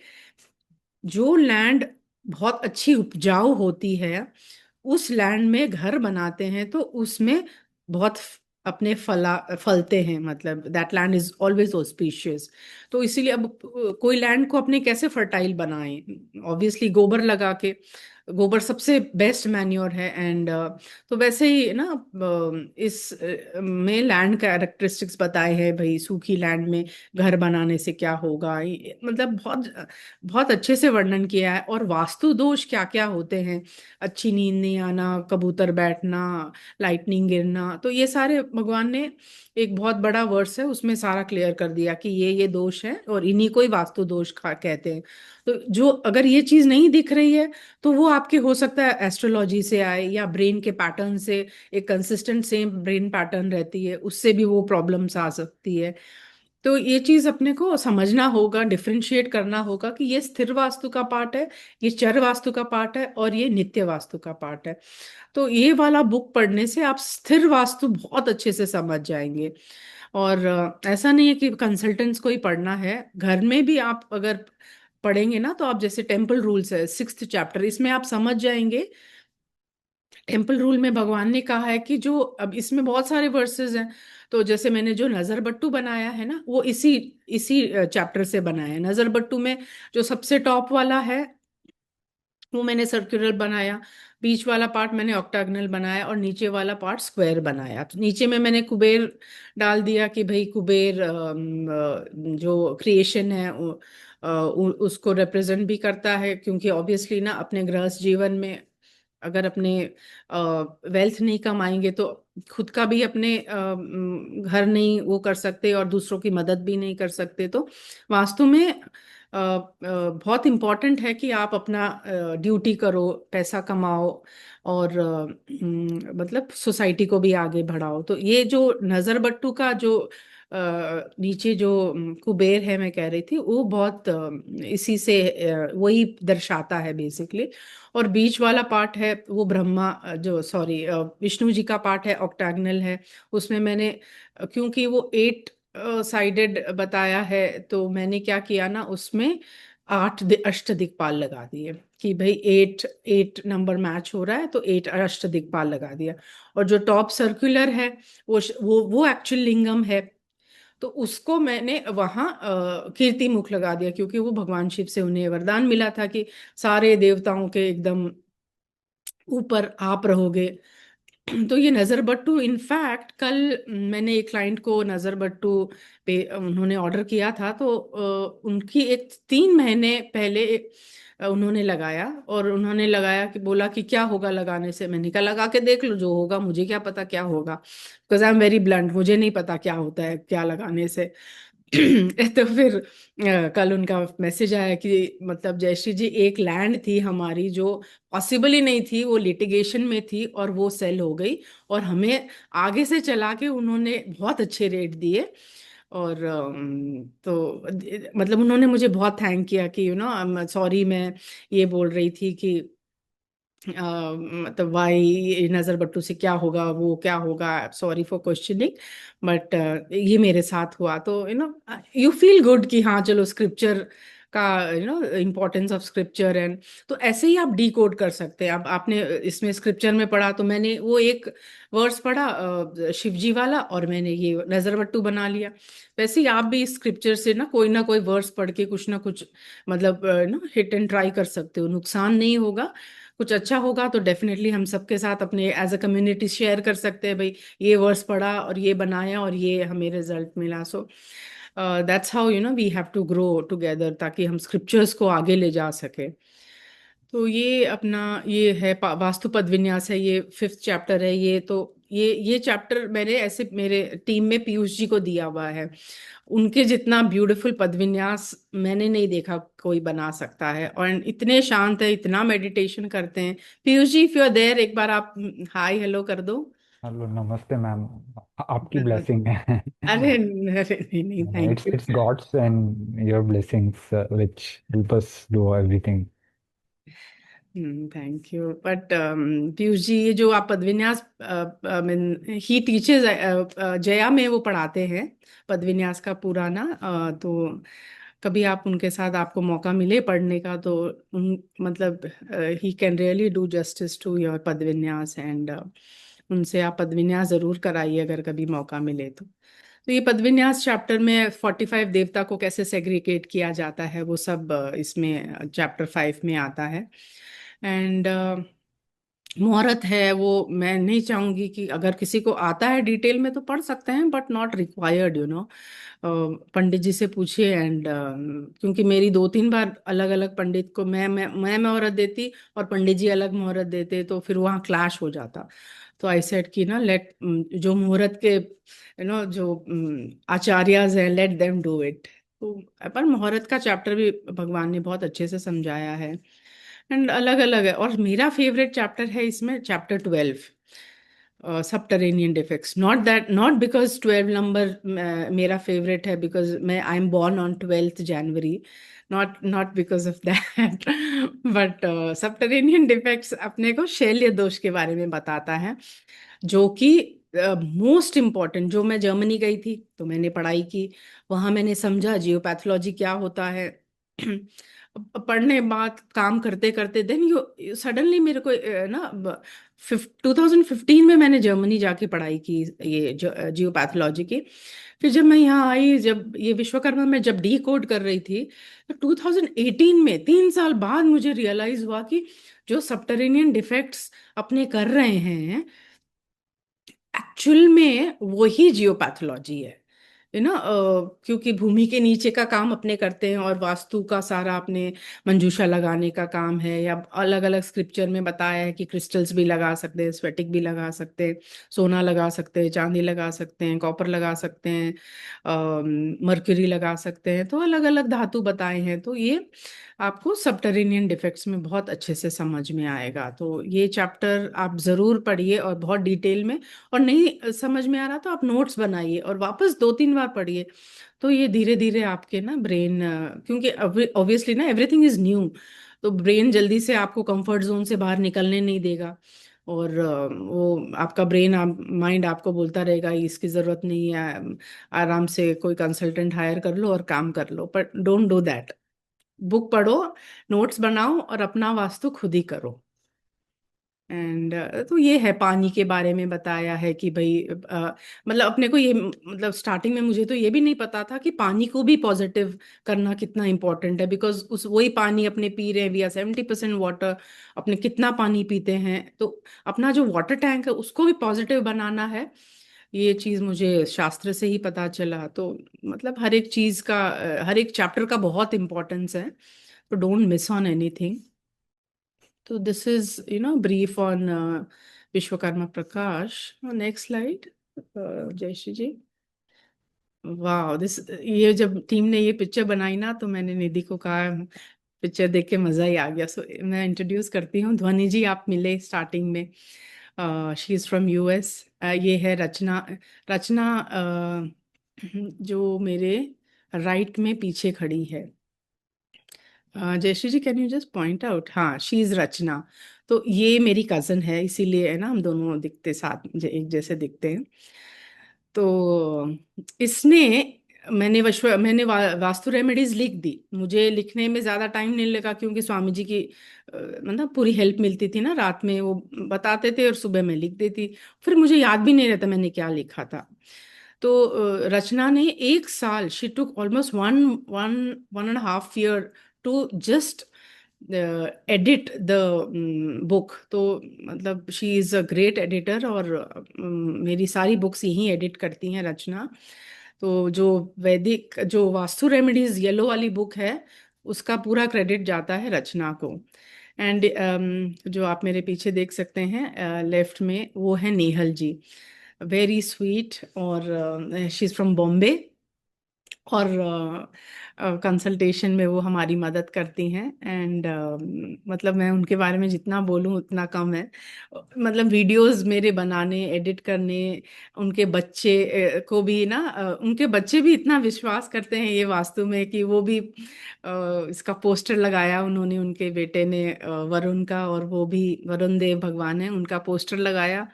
जो लैंड बहुत अच्छी उपजाऊ होती है उस लैंड में घर बनाते हैं तो उसमें बहुत अपने फलते हैं, मतलब that land is always auspicious. तो इसीलिए अब कोई लैंड को अपने कैसे फर्टाइल बनाएं, ऑब्वियसली गोबर लगा के। गोबर सबसे बेस्ट मैन्योर है। एंड तो वैसे ही ना इस में लैंड कैरेक्टरिस्टिक्स बताए हैं भाई, सूखी लैंड में घर बनाने से क्या होगा, मतलब बहुत बहुत अच्छे से वर्णन किया है। और वास्तु दोष क्या क्या होते हैं, अच्छी नींद नहीं आना, कबूतर बैठना, लाइटनिंग गिरना, तो ये सारे भगवान ने एक बहुत बड़ा वर्स है उसमें सारा क्लियर कर दिया कि ये दोष है और इन्हीं को ही वास्तु दोष कहते हैं। तो जो अगर ये चीज नहीं दिख रही है तो वो आपके हो सकता है एस्ट्रोलॉजी से आए या ब्रेन के पैटर्न से, एक कंसिस्टेंट सेम ब्रेन पैटर्न रहती है उससे भी वो प्रॉब्लम्स आ सकती है। तो ये चीज अपने को समझना होगा, डिफरेंशिएट करना होगा कि ये स्थिर वास्तु का पार्ट है, ये चर वास्तु का पार्ट है और ये नित्य वास्तु का पार्ट है। तो ये वाला बुक पढ़ने से आप स्थिर वास्तु बहुत अच्छे से समझ जाएंगे। और ऐसा नहीं है कि कंसल्टेंट्स को ही पढ़ना है, घर में भी आप अगर पढ़ेंगे ना तो आप, जैसे टेम्पल रूल्स है 6th चैप्टर, इसमें आप समझ जाएंगे। टेम्पल रूल में भगवान ने कहा है कि जो, अब इसमें बहुत सारे वर्सेस हैं, तो जैसे मैंने जो नजर बट्टू बनाया है ना वो इसी इसी चैप्टर से बनाया है। नजर बट्टू में जो सबसे टॉप वाला है वो मैंने सर्कुलर बनाया, बीच वाला पार्ट मैंने ऑक्टागनल बनाया और नीचे वाला पार्ट स्क्वायर बनाया। तो नीचे में मैंने कुबेर डाल दिया कि भाई कुबेर जो क्रिएशन है उसको रिप्रेजेंट भी करता है, क्योंकि ऑब्वियसली ना अपने गृहस्थ जीवन में अगर अपने वेल्थ नहीं कमाएंगे तो खुद का भी अपने घर नहीं वो कर सकते और दूसरों की मदद भी नहीं कर सकते। तो वास्तु में बहुत इम्पोर्टेंट है कि आप अपना ड्यूटी करो, पैसा कमाओ और मतलब सोसाइटी को भी आगे बढ़ाओ। तो ये जो नजर बट्टू का जो नीचे जो कुबेर है मैं कह रही थी, वो बहुत इसी से वही दर्शाता है बेसिकली। और बीच वाला पार्ट है वो ब्रह्मा, जो सॉरी विष्णु जी का पार्ट है, ऑक्टागनल है। उसमें मैंने क्योंकि वो 8 साइडेड बताया है तो मैंने क्या किया ना, उसमें 8 अष्ट दिक्पाल लगा दिए कि भाई 8 नंबर मैच हो रहा है तो 8 अष्ट दिक्पाल लगा दिया। और जो टॉप सर्कुलर है वो एक्चुअल लिंगम है, तो उसको मैंने वहां कीर्ति मुख लगा दिया, क्योंकि वो भगवान शिव से उन्हें वरदान मिला था कि सारे देवताओं के एकदम ऊपर आप रहोगे। तो ये नजर बट्टू, इनफैक्ट कल मैंने एक क्लाइंट को नजर बट्टू पे उन्होंने ऑर्डर किया था, तो उनकी एक 3 महीने पहले उन्होंने लगाया और उन्होंने लगाया कि बोला कि क्या होगा लगाने से। मैंने कहा लगा के देख लो, जो होगा, मुझे क्या पता क्या होगा, because I am very blunt, मुझे नहीं पता क्या होता है क्या लगाने से। तो फिर कल उनका मैसेज आया कि मतलब जयश्री जी, एक लैंड थी हमारी जो पॉसिबल ही नहीं थी, वो लिटिगेशन में थी और वो सेल हो गई और हमें आगे से चला के उन्होंने बहुत अच्छे रेट दिए। और तो मतलब उन्होंने मुझे बहुत थैंक किया कि सॉरी मैं ये बोल रही थी कि मतलब वाई नजर बट्टू से क्या होगा, वो क्या होगा, सॉरी फॉर क्वेश्चनिंग, बट ये मेरे साथ हुआ। तो यू फील गुड कि हाँ चलो स्क्रिप्चर का इम्पोर्टेंस ऑफ स्क्रिप्चर। एंड तो ऐसे ही आप डी कोड कर सकते हैं। अब आपने इसमें स्क्रिप्चर में पढ़ा तो मैंने वो एक वर्स पढ़ा शिवजी वाला और मैंने ये नजर बट्टू बना लिया। वैसे ही आप भी स्क्रिप्चर से ना कोई वर्स पढ़ के कुछ ना कुछ मतलब हिट एंड ट्राई कर सकते हो, नुकसान नहीं होगा, कुछ अच्छा होगा तो डेफिनेटली हम सबके साथ अपने एज अ कम्युनिटी शेयर कर सकते हैं, भाई ये वर्स पढ़ा और ये बनाया और ये हमें रिजल्ट मिला। So that's how we have to grow together, ताकि हम स्क्रिप्चर्स को आगे ले जा सके। तो ये अपना ये है वास्तु पद विन्यास है, ये 5th चैप्टर है। ये तो ये चैप्टर मैंने ऐसे मेरे टीम में पीयूष जी को दिया हुआ है। उनके जितना ब्यूटीफुल पद विन्यास मैंने नहीं देखा कोई बना सकता है, और इतने शांत है, इतना मेडिटेशन करते हैं। Piyush ji if you are there, एक बार आप हाय हेलो कर दो। हेलो नमस्ते मैम, आपकी ब्लेसिंग है। अरे अरे नहीं, thank it's God's and your blessings which help us do everything. Thank you. But Piyush ji, ये जो आप पदविन्यास ही टीचर्स जया में वो पढ़ाते हैं पदविन्यास का पूरा ना, तो कभी आप उनके साथ आपको मौका मिले पढ़ने का तो मतलब ही can really do justice to your padavinyas and उनसे आप पदविन्यास जरूर कराइए अगर कभी मौका मिले तो ये पदविन्यास चैप्टर में 45 देवता को कैसे सेग्रीगेट किया जाता है वो सब इसमें चैप्टर 5 में आता है एंड मुहूर्त है वो मैं नहीं चाहूंगी कि अगर किसी को आता है डिटेल में तो पढ़ सकते हैं but not required you know pandit ji से पूछिए एंड क्योंकि मेरी 2-3 बार अलग अलग पंडित को मैं मुहूर्त देती और पंडित जी अलग मुहूर्त देते तो फिर वहाँ क्लैश हो जाता तो आई सेड कि ना लेट जो मुहूर्त के जो आचार्यज हैं लेट देम डू इट तो पर मुहूर्त का चैप्टर भी भगवान ने बहुत अच्छे से समझाया है एंड अलग अलग है और मेरा फेवरेट चैप्टर है इसमें chapter 12 subterranean defects not because 12 number मेरा फेवरेट है बिकॉज मैं I am born on 12th January not because of that but subterranean defects अपने को शैल्य दोष के बारे में बताता है जो कि मोस्ट इम्पॉर्टेंट जो मैं जर्मनी गई थी तो मैंने पढ़ाई की वहां मैंने समझा जियोपैथोलॉजी क्या होता है पढ़ने बाद काम करते करते देन यू सडनली मेरे को ना 2015 में मैंने जर्मनी जाके पढ़ाई की ये जियोपैथोलॉजी की फिर जब मैं यहाँ आई जब ये विश्वकर्मा में जब डी कोड कर रही थी तो 2018 में 3 साल बाद मुझे रियलाइज हुआ कि जो सबटरेनियन डिफेक्ट्स अपने कर रहे हैं एक्चुअल में वही जियोपैथोलॉजी है क्योंकि भूमि के नीचे का काम अपने करते हैं और वास्तु का सारा अपने मंजूषा लगाने का काम है या अलग अलग स्क्रिप्चर में बताया है कि क्रिस्टल्स भी लगा सकते हैं स्फटिक भी लगा सकते हैं सोना लगा सकते हैं चांदी लगा सकते हैं कॉपर लगा सकते हैं मर्क्यूरी लगा सकते हैं तो अलग अलग धातु बताए हैं तो ये आपको सबटरेनियन डिफेक्ट्स में बहुत अच्छे से समझ में आएगा तो ये चैप्टर आप जरूर पढ़िए और बहुत डिटेल में और नहीं समझ में आ रहा तो आप नोट्स बनाइए और वापस 2-3 बार पढ़िए तो ये धीरे धीरे आपके ना ब्रेन क्योंकि ऑब्वियसली ना एवरीथिंग इज न्यू तो ब्रेन जल्दी से आपको कंफर्ट जोन से बाहर निकलने नहीं देगा और वो आपका ब्रेन माइंड आपको बोलता रहेगा इसकी ज़रूरत नहीं है आराम से कोई कंसल्टेंट हायर कर लो और काम कर लो पर डोंट डू दैट बुक पढ़ो नोट्स बनाओ और अपना वास्तु खुद ही करो एंड तो ये है पानी के बारे में बताया है कि भाई मतलब अपने को ये मतलब स्टार्टिंग में मुझे तो ये भी नहीं पता था कि पानी को भी पॉजिटिव करना कितना इम्पोर्टेंट है बिकॉज उस वही पानी अपने पी रहे हैं वी आर 70% वाटर अपने कितना पानी पीते हैं तो अपना जो वाटर टैंक है उसको भी पॉजिटिव बनाना है ये चीज़ मुझे शास्त्र से ही पता चला तो मतलब हर एक चीज़ का हर एक चैप्टर का बहुत इम्पोर्टेंस है तो don't miss on anything So this is, brief on Vishwakarma Prakash. Next slide, Jayashree ji. वाह ये जब टीम ने ये पिक्चर बनाई ना तो मैंने निधि को कहा पिक्चर देख के मजा ही आ गया सो मैं इंट्रोड्यूस करती हूँ ध्वनि जी आप मिले स्टार्टिंग में शी इज फ्रॉम यूएस ये है रचना रचना जो मेरे राइट में पीछे खड़ी है Jayashree ji can you just point out हाँ शी इज रचना तो ये मेरी कजन है इसीलिए है ना हम दोनों दिखते साथ एक जैसे दिखते हैं तो इसने मैंने वास्तु रेमेडीज लिख दी मुझे लिखने में ज्यादा टाइम नहीं लगा क्योंकि स्वामी जी की मतलब पूरी हेल्प मिलती थी ना रात में वो बताते थे और सुबह मैं लिख देती फिर मुझे याद भी नहीं रहता मैंने क्या लिखा था तो रचना ने 1 साल she took almost one and half year to just edit the book तो मतलब she is a great editor और मेरी सारी बुक्स यही एडिट करती हैं रचना तो जो वैदिक जो वास्तु रेमेडीज येलो वाली बुक है उसका पूरा क्रेडिट जाता है रचना को एंड जो आप मेरे पीछे देख सकते हैं लेफ्ट में वो है नेहल जी वेरी स्वीट और शी इज़ फ्रॉम बॉम्बे और कंसल्टेशन में वो हमारी मदद करती हैं एंड मतलब मैं उनके बारे में जितना बोलूँ उतना कम है मतलब वीडियोस मेरे बनाने एडिट करने उनके बच्चे को भी ना उनके बच्चे भी इतना विश्वास करते हैं ये वास्तु में कि वो भी इसका पोस्टर लगाया उन्होंने उनके बेटे ने वरुण का और वो भी वरुण देव भगवान है उनका पोस्टर लगाया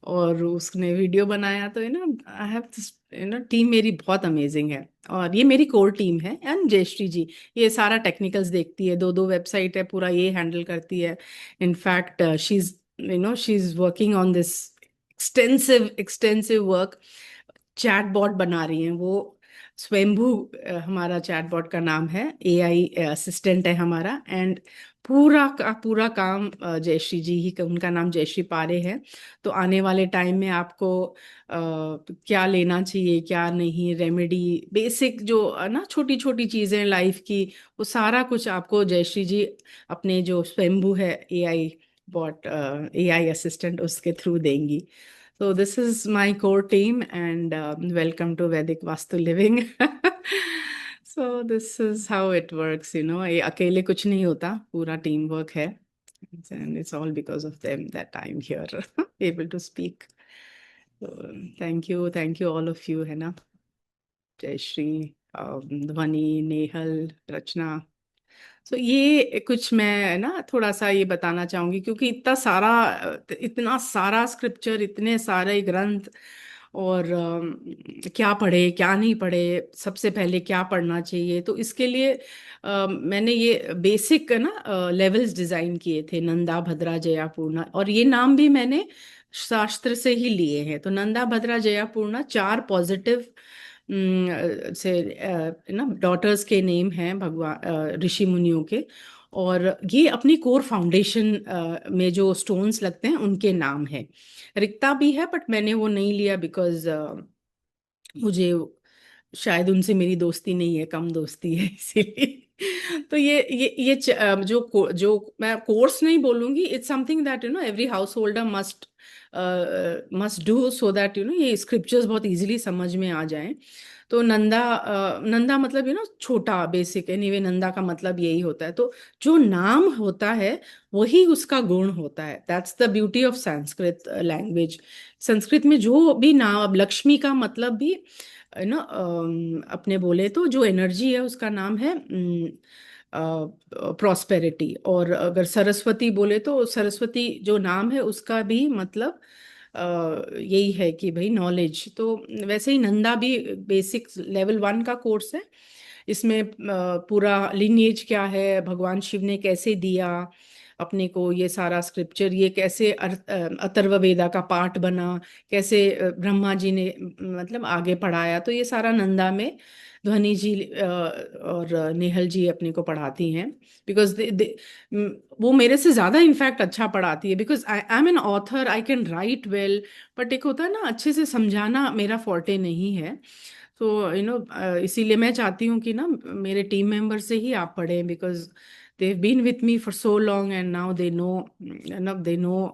और उसने वीडियो बनाया। तो आई हैव दिस टीम मेरी बहुत अमेजिंग है, और ये मेरी कोर टीम है। एंड जयश्री जी ये सारा टेक्निकल्स देखती है, दो वेबसाइट है, पूरा ये हैंडल करती है। In fact she is working on this extensive work. Chatbot बना रही हैं वो। स्वयंभू हमारा चैटबॉट का नाम है, एआई असिस्टेंट है हमारा। एंड पूरा काम जयश्री जी ही, उनका नाम जयश्री पारे है। तो आने वाले टाइम में आपको क्या लेना चाहिए, क्या नहीं, रेमेडी, बेसिक जो ना छोटी छोटी चीजें लाइफ की, वो सारा कुछ आपको जयश्री जी अपने जो स्वयंभू है एआई बॉट, एआई असिस्टेंट, उसके थ्रू देंगी। So this is my core team, and welcome to Vedic Vastu Living. So this is how it works, ये अकेले कुछ नहीं होता, पूरा टीम वर्क है, and it's all because of them that I'm here able to speak. So thank you all of you, है ना, जयश्री, ध्वनि, नेहल, रचना। तो ये कुछ मैं ना थोड़ा सा ये बताना चाहूंगी, क्योंकि इतना सारा स्क्रिप्चर, इतने सारे ग्रंथ, और क्या पढ़े क्या नहीं पढ़े, सबसे पहले क्या पढ़ना चाहिए। तो इसके लिए मैंने ये बेसिक ना लेवल्स डिजाइन किए थे, नंदा, भद्रा, जया, पूर्णा। और ये नाम भी मैंने शास्त्र से ही लिए हैं। तो नंदा, भद्रा, जया, पूर्णा 4 पॉजिटिव से ना डॉटर्स के नेम हैं, भगवान ऋषि मुनियों के। और ये अपनी कोर फाउंडेशन में जो स्टोन्स लगते हैं उनके नाम है। रिक्ता भी है, बट मैंने वो नहीं लिया बिकॉज मुझे शायद उनसे मेरी दोस्ती नहीं है, कम दोस्ती है, इसीलिए। तो जो मैं कोर्स नहीं बोलूंगी, it's something that every house holder must do, so that ये स्क्रिप्चर्स बहुत इजीली समझ में आ जाएं। तो नंदा मतलब छोटा, बेसिक। एनीवे नंदा का मतलब यही होता है। तो जो नाम होता है वही उसका गुण होता है। That's the beauty of Sanskrit language. Sanskrit में जो भी नाम, अब लक्ष्मी का मतलब भी अपने बोले तो जो एनर्जी है उसका नाम है प्रॉस्पेरिटी। और अगर सरस्वती बोले तो सरस्वती जो नाम है उसका भी मतलब यही है कि भाई नॉलेज। तो वैसे ही नंदा भी बेसिक लेवल 1 का कोर्स है। इसमें पूरा लिनिएज क्या है, भगवान शिव ने कैसे दिया अपने को ये सारा स्क्रिप्चर, ये कैसे अथर्ववेदा का पार्ट बना, कैसे ब्रह्मा जी ने मतलब आगे पढ़ाया। तो ये सारा नंदा में ध्वनि जी और नेहल जी अपने को पढ़ाती हैं। बिकॉज वो मेरे से ज्यादा इनफैक्ट अच्छा पढ़ाती है, because I am an author, I can write well, but एक होता है ना अच्छे से समझाना, मेरा फॉर्टे नहीं है। तो इसीलिए मैं चाहती हूँ कि ना मेरे टीम मेंबर से ही आप पढ़ें, because they've been with me for so long and now they know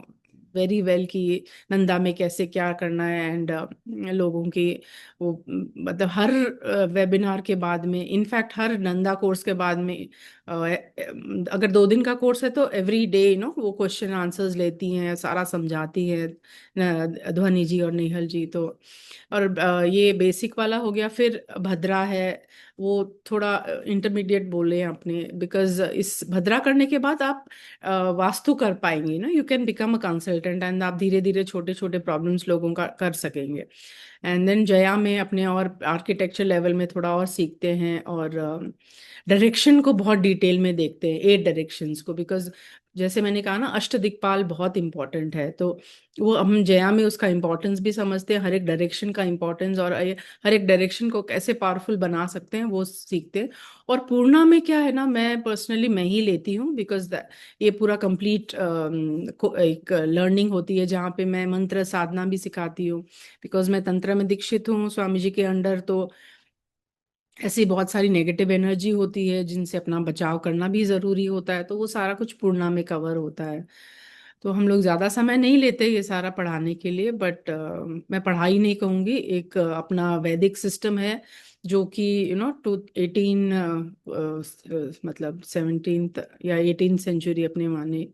very well कि नंदा में कैसे क्या करना है। एंड लोगों की वो मतलब हर वेबिनार के बाद में, इनफैक्ट हर नंदा कोर्स के बाद में, अगर 2 दिन का कोर्स है तो एवरी डे वो क्वेश्चन आंसर्स लेती हैं, सारा समझाती है ध्वनि जी और नेहल जी। तो और ये बेसिक वाला हो गया। फिर भद्रा है, वो थोड़ा इंटरमीडिएट बोले आपने, बिकॉज इस भद्रा करने के बाद आप वास्तु कर पाएंगे ना, you can become a consultant, and आप धीरे धीरे छोटे छोटे प्रॉब्लम्स लोगों का कर सकेंगे। एंड देन जया में अपने और आर्किटेक्चर लेवल में थोड़ा और सीखते हैं, और डायरेक्शन को बहुत डिटेल में देखते हैं, 8 डायरेक्शंस को। बिकॉज जैसे मैंने कहा ना, अष्ट दिक्पाल बहुत इंपॉर्टेंट है। तो वो हम जया में उसका इंपॉर्टेंस भी समझते हैं, हर एक डायरेक्शन का इंपॉर्टेंस, और हर एक डायरेक्शन को कैसे पावरफुल बना सकते हैं वो सीखते हैं। और पूर्णा में क्या है ना, मैं पर्सनली मैं ही लेती हूँ, बिकॉज ये पूरा कंप्लीट एक लर्निंग होती है, जहाँ पे मैं मंत्र साधना भी सिखाती हूँ। बिकॉज मैं तंत्र में दीक्षित हूँ स्वामी जी के अंडर। तो ऐसी बहुत सारी नेगेटिव एनर्जी होती है जिनसे अपना बचाव करना भी ज़रूरी होता है। तो वो सारा कुछ पूर्णा में कवर होता है। तो हम लोग ज़्यादा समय नहीं लेते ये सारा पढ़ाने के लिए, बट मैं पढ़ाई नहीं कहूँगी, एक अपना वैदिक सिस्टम है जो कि टू 18 मतलब 17th या 18th सेंचुरी अपने माने,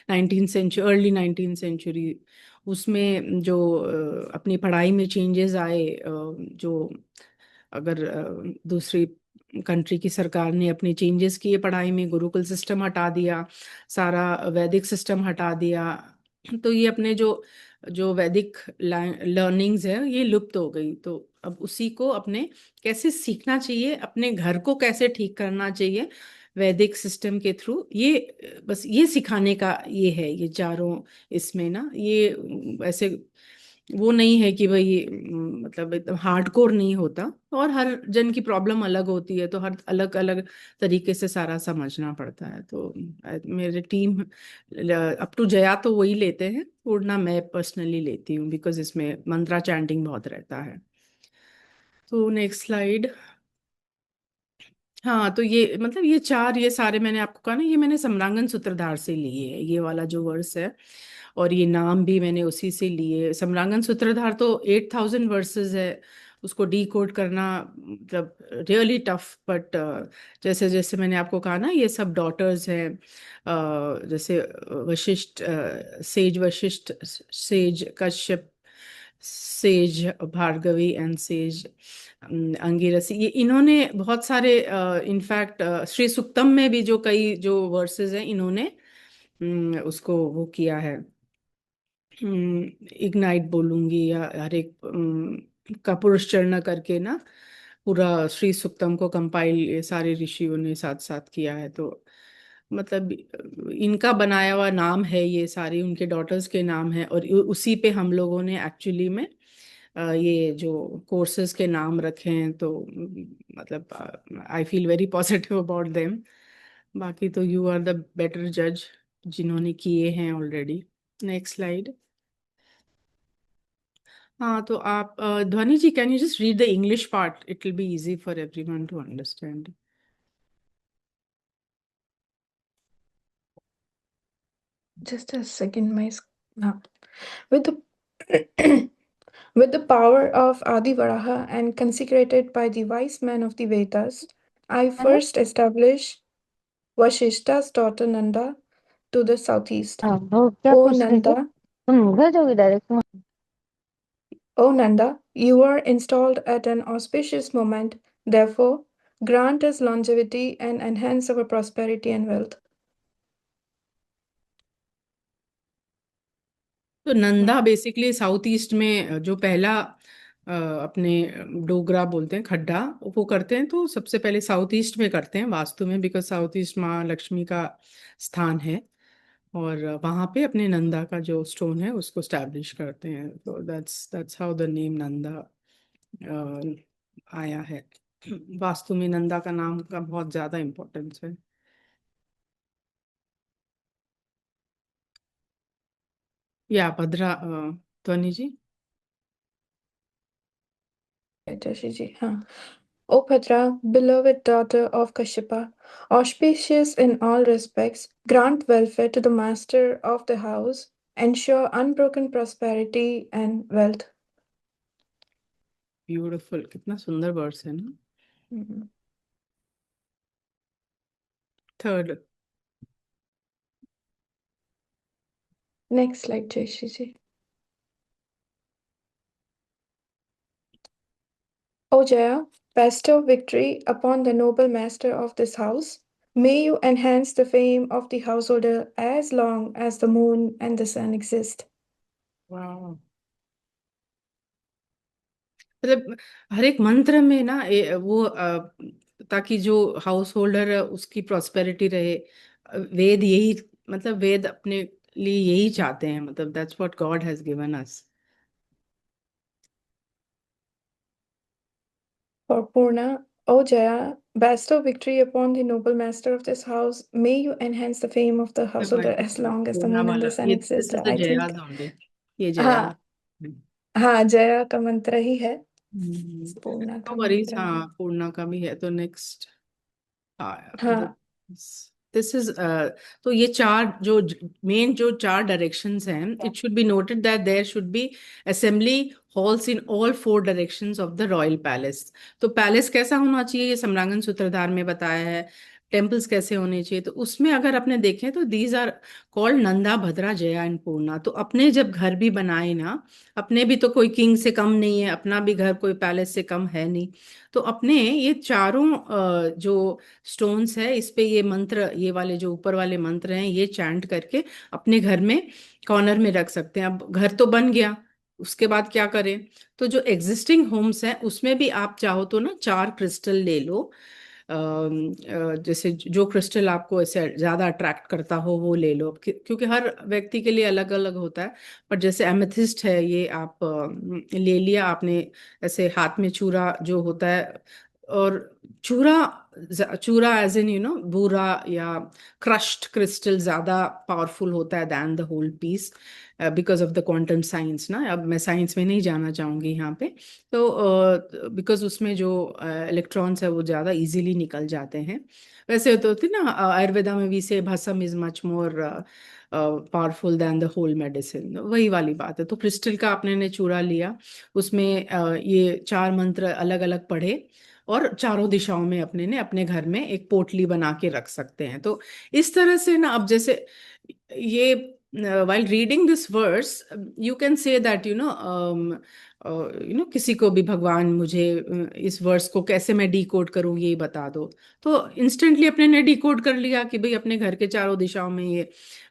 19th century, early 19th century, उसमें जो अपनी पढ़ाई में चेंजेस आए, जो अगर दूसरी कंट्री की सरकार ने अपने चेंजेस किए पढ़ाई में, गुरुकुल सिस्टम हटा दिया, सारा वैदिक सिस्टम हटा दिया, तो ये अपने जो जो वैदिक लर्निंग्स है ये लुप्त हो गई। तो अब उसी को अपने कैसे सीखना चाहिए, अपने घर को कैसे ठीक करना चाहिए वैदिक सिस्टम के थ्रू, ये बस ये सिखाने का ये है, ये चारों इसमें ना, ये ऐसे वो नहीं है कि भाई मतलब एकदम हार्डकोर नहीं होता, और हर जन की प्रॉब्लम अलग होती है, तो हर अलग अलग तरीके से सारा समझना पड़ता है। तो मेरे टीम अप टू जया तो वही लेते हैं, पूर्णा मैं पर्सनली लेती हूँ, बिकॉज इसमें मंत्रा चैंटिंग बहुत रहता है। तो नेक्स्ट स्लाइड। हाँ, तो ये मतलब ये चार, ये सारे मैंने आपको कहा ना, ये मैंने सम्रांगन सूत्रधार से लिए है, ये वाला जो वर्स है, और ये नाम भी मैंने उसी से लिए। सम्रांगन सूत्रधार तो 8000 वर्सेस है, उसको डी कोड करना मतलब रियली टफ, बट जैसे जैसे मैंने आपको कहा ना, ये सब डॉटर्स हैं, जैसे Vashishtha, says Vashishtha, says Kashyap, says Bhargavi and says Angirasi, ये इन्होंने बहुत सारे, इनफैक्ट श्री सुक्तम में भी जो कई जो वर्सेस हैं, इन्होंने उसको वो किया है, इग्नाइट बोलूंगी, या हर एक का पुरुषचरण करके ना, पूरा श्री सुक्तम को कंपाइल ये सारे ऋषियों ने साथ साथ किया है। तो मतलब इनका बनाया हुआ नाम है, ये सारी उनके डॉटर्स के नाम है, और उसी पे हम लोगों ने एक्चुअली में ये जो कोर्सेज के नाम रखे हैं। तो मतलब I feel very positive about them. बाकी तो यू आर द बेटर जज, जिन्होंने किए हैं ऑलरेडी। Next slide. हाँ, तो आप Dhwani ji, can you just read the English part, it will be easy for everyone to understand. Just a second, with the with the power of Adi Varaha and consecrated by the wise men of the Vedas, I first established Vashishta's daughter Nanda to the southeast. O Nanda, O Nanda, you are installed at an auspicious moment. Therefore, grant us longevity and enhance our prosperity and wealth. तो Nanda basically south east में जो पहला अपने डोगरा बोलते हैं खड्डा, वो करते हैं, तो सबसे पहले साउथ ईस्ट में करते हैं वास्तु में, बिकॉज साउथ ईस्ट माँ लक्ष्मी का स्थान है, और वहां पे अपने नंदा का जो स्टोन है उसको स्टैब्लिश करते हैं। तो that's how the name Nanda आया है। वास्तु में नंदा का नाम का बहुत ज्यादा इम्पोर्टेंस है। या भद्रा, ध्वनि जी। Jashiji, huh. O Bhadra, beloved daughter of Kashyapa, auspicious in all respects, grant welfare to the master of the house, ensure unbroken prosperity and wealth. Beautiful, कितना सुंदर वर्ड्स है ना। Mhm. Third. Next slide, Jashiji. O Jaya, bestow victory upon the noble master of this house. May you enhance the fame of the householder as long as the moon and the sun exist. वाह, मतलब हर एक मंत्र में ना वो ताकि जो house holder है उसकी प्रॉस्पेरिटी रहे, वेद यही, मतलब वेद अपने लिए यही चाहते हैं, मतलब that's what God has given us. For Purna, O Jaya, bestow victory upon the noble master of this house. May you enhance the fame of the householder as long as the Purna moon and वाला, the sun ये exist. This is the I Jaya think, only, ये जया। हाँ हाँ, जया का मंत्र ही है, पूर्णा no का worries, मंत्र है। हाँ पूर्णा का भी है। तो नेक्स्ट, हाँ दिस इज, तो ये चार जो मेन जो चार डायरेक्शंस हैं, it should be noted that there should be assembly halls in all 4 directions of the royal palace. तो पैलेस कैसा होना चाहिए, ये सम्रांगन सूत्रधार में बताया है। टेम्पल्स कैसे होने चाहिए, तो उसमें अगर आपने देखें तो these are called Nanda, Bhadra, Jaya and Purna. तो अपने जब घर भी बनाए ना, अपने भी तो कोई किंग से कम नहीं है, अपना भी घर कोई पैलेस से कम है नहीं, तो अपने ये चारों जो स्टोन्स है इस पे ये मंत्र, ये वाले जो ऊपर वाले मंत्र हैं, ये चैंट करके अपने घर में कॉर्नर में रख सकते हैं। अब घर तो बन गया, उसके बाद क्या करें? तो जो एग्जिस्टिंग होम्स हैं उसमें भी आप चाहो तो ना 4 क्रिस्टल ले लो। जैसे जो क्रिस्टल आपको ऐसे ज्यादा अट्रैक्ट करता हो वो ले लो, क्योंकि हर व्यक्ति के लिए अलग अलग होता है। पर जैसे एमेथिस्ट है, ये आप ले लिया आपने, ऐसे हाथ में चूरा जो होता है, और चूरा, चूरा एज इन बूरा या क्रश्ड क्रिस्टल ज्यादा पावरफुल होता है than the whole piece, because of the quantum science ना। अब मैं साइंस में नहीं जाना चाहूंगी यहाँ पे, तो बिकॉज उसमें जो इलेक्ट्रॉन्स है वो ज़्यादा इजीली निकल जाते हैं। वैसे तो होती ना आयुर्वेदा में भी से भस्म is much more powerful than the whole medicine, वही वाली बात है। तो क्रिस्टल का आपने ने चूरा लिया, उसमें ये 4 मंत्र अलग अलग पढ़े, और चारों दिशाओं में अपने ने अपने घर में एक पोटली बना के रख सकते हैं। तो इस तरह से ना, अब जैसे ये while reading this verse, you can say that किसी को भी भगवान मुझे इस वर्स को कैसे मैं डिकोड करूं ये बता दो, तो इंस्टेंटली अपने ने डिकोड कर लिया कि भाई अपने घर के चारों दिशाओं में ये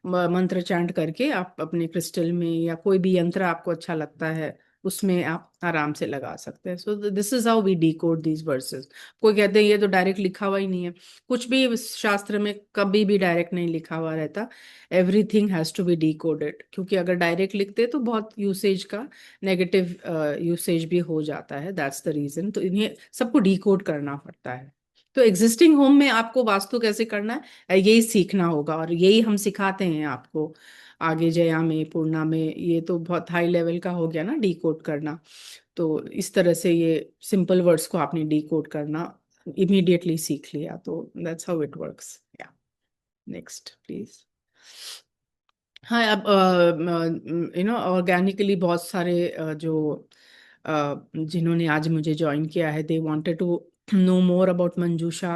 मंत्र चैंट करके आप अपने क्रिस्टल में या कोई भी यंत्र आपको अच्छा लगता है उसमें आप आराम से लगा सकते हैं। So this is how we decode these verses. कोई कहते हैं ये तो डायरेक्ट लिखा हुआ ही नहीं है, कुछ भी शास्त्र में कभी भी डायरेक्ट नहीं लिखा हुआ रहता, everything has to be decoded, क्योंकि अगर डायरेक्ट लिखते तो बहुत यूसेज का नेगेटिव यूसेज भी हो जाता है, दैट्स द रीजन। तो इन्हें सबको डिकोड करना पड़ता है। तो एग्जिस्टिंग होम में आपको वास्तु कैसे करना है यही सीखना होगा, और यही हम सिखाते हैं आपको आगे जया में, पूर्णा में। ये तो बहुत हाई लेवल का हो गया ना डिकोड करना। तो इस तरह से ये सिंपल वर्ड्स को आपने डिकोड करना इमीडिएटली सीख लिया, तो दैट्स हाउ इट वर्क्स। या नेक्स्ट प्लीज। हाँ, अब ऑर्गेनिकली बहुत सारे जो जिन्होंने आज मुझे ज्वाइन किया है, they wanted to know more about Manjusha.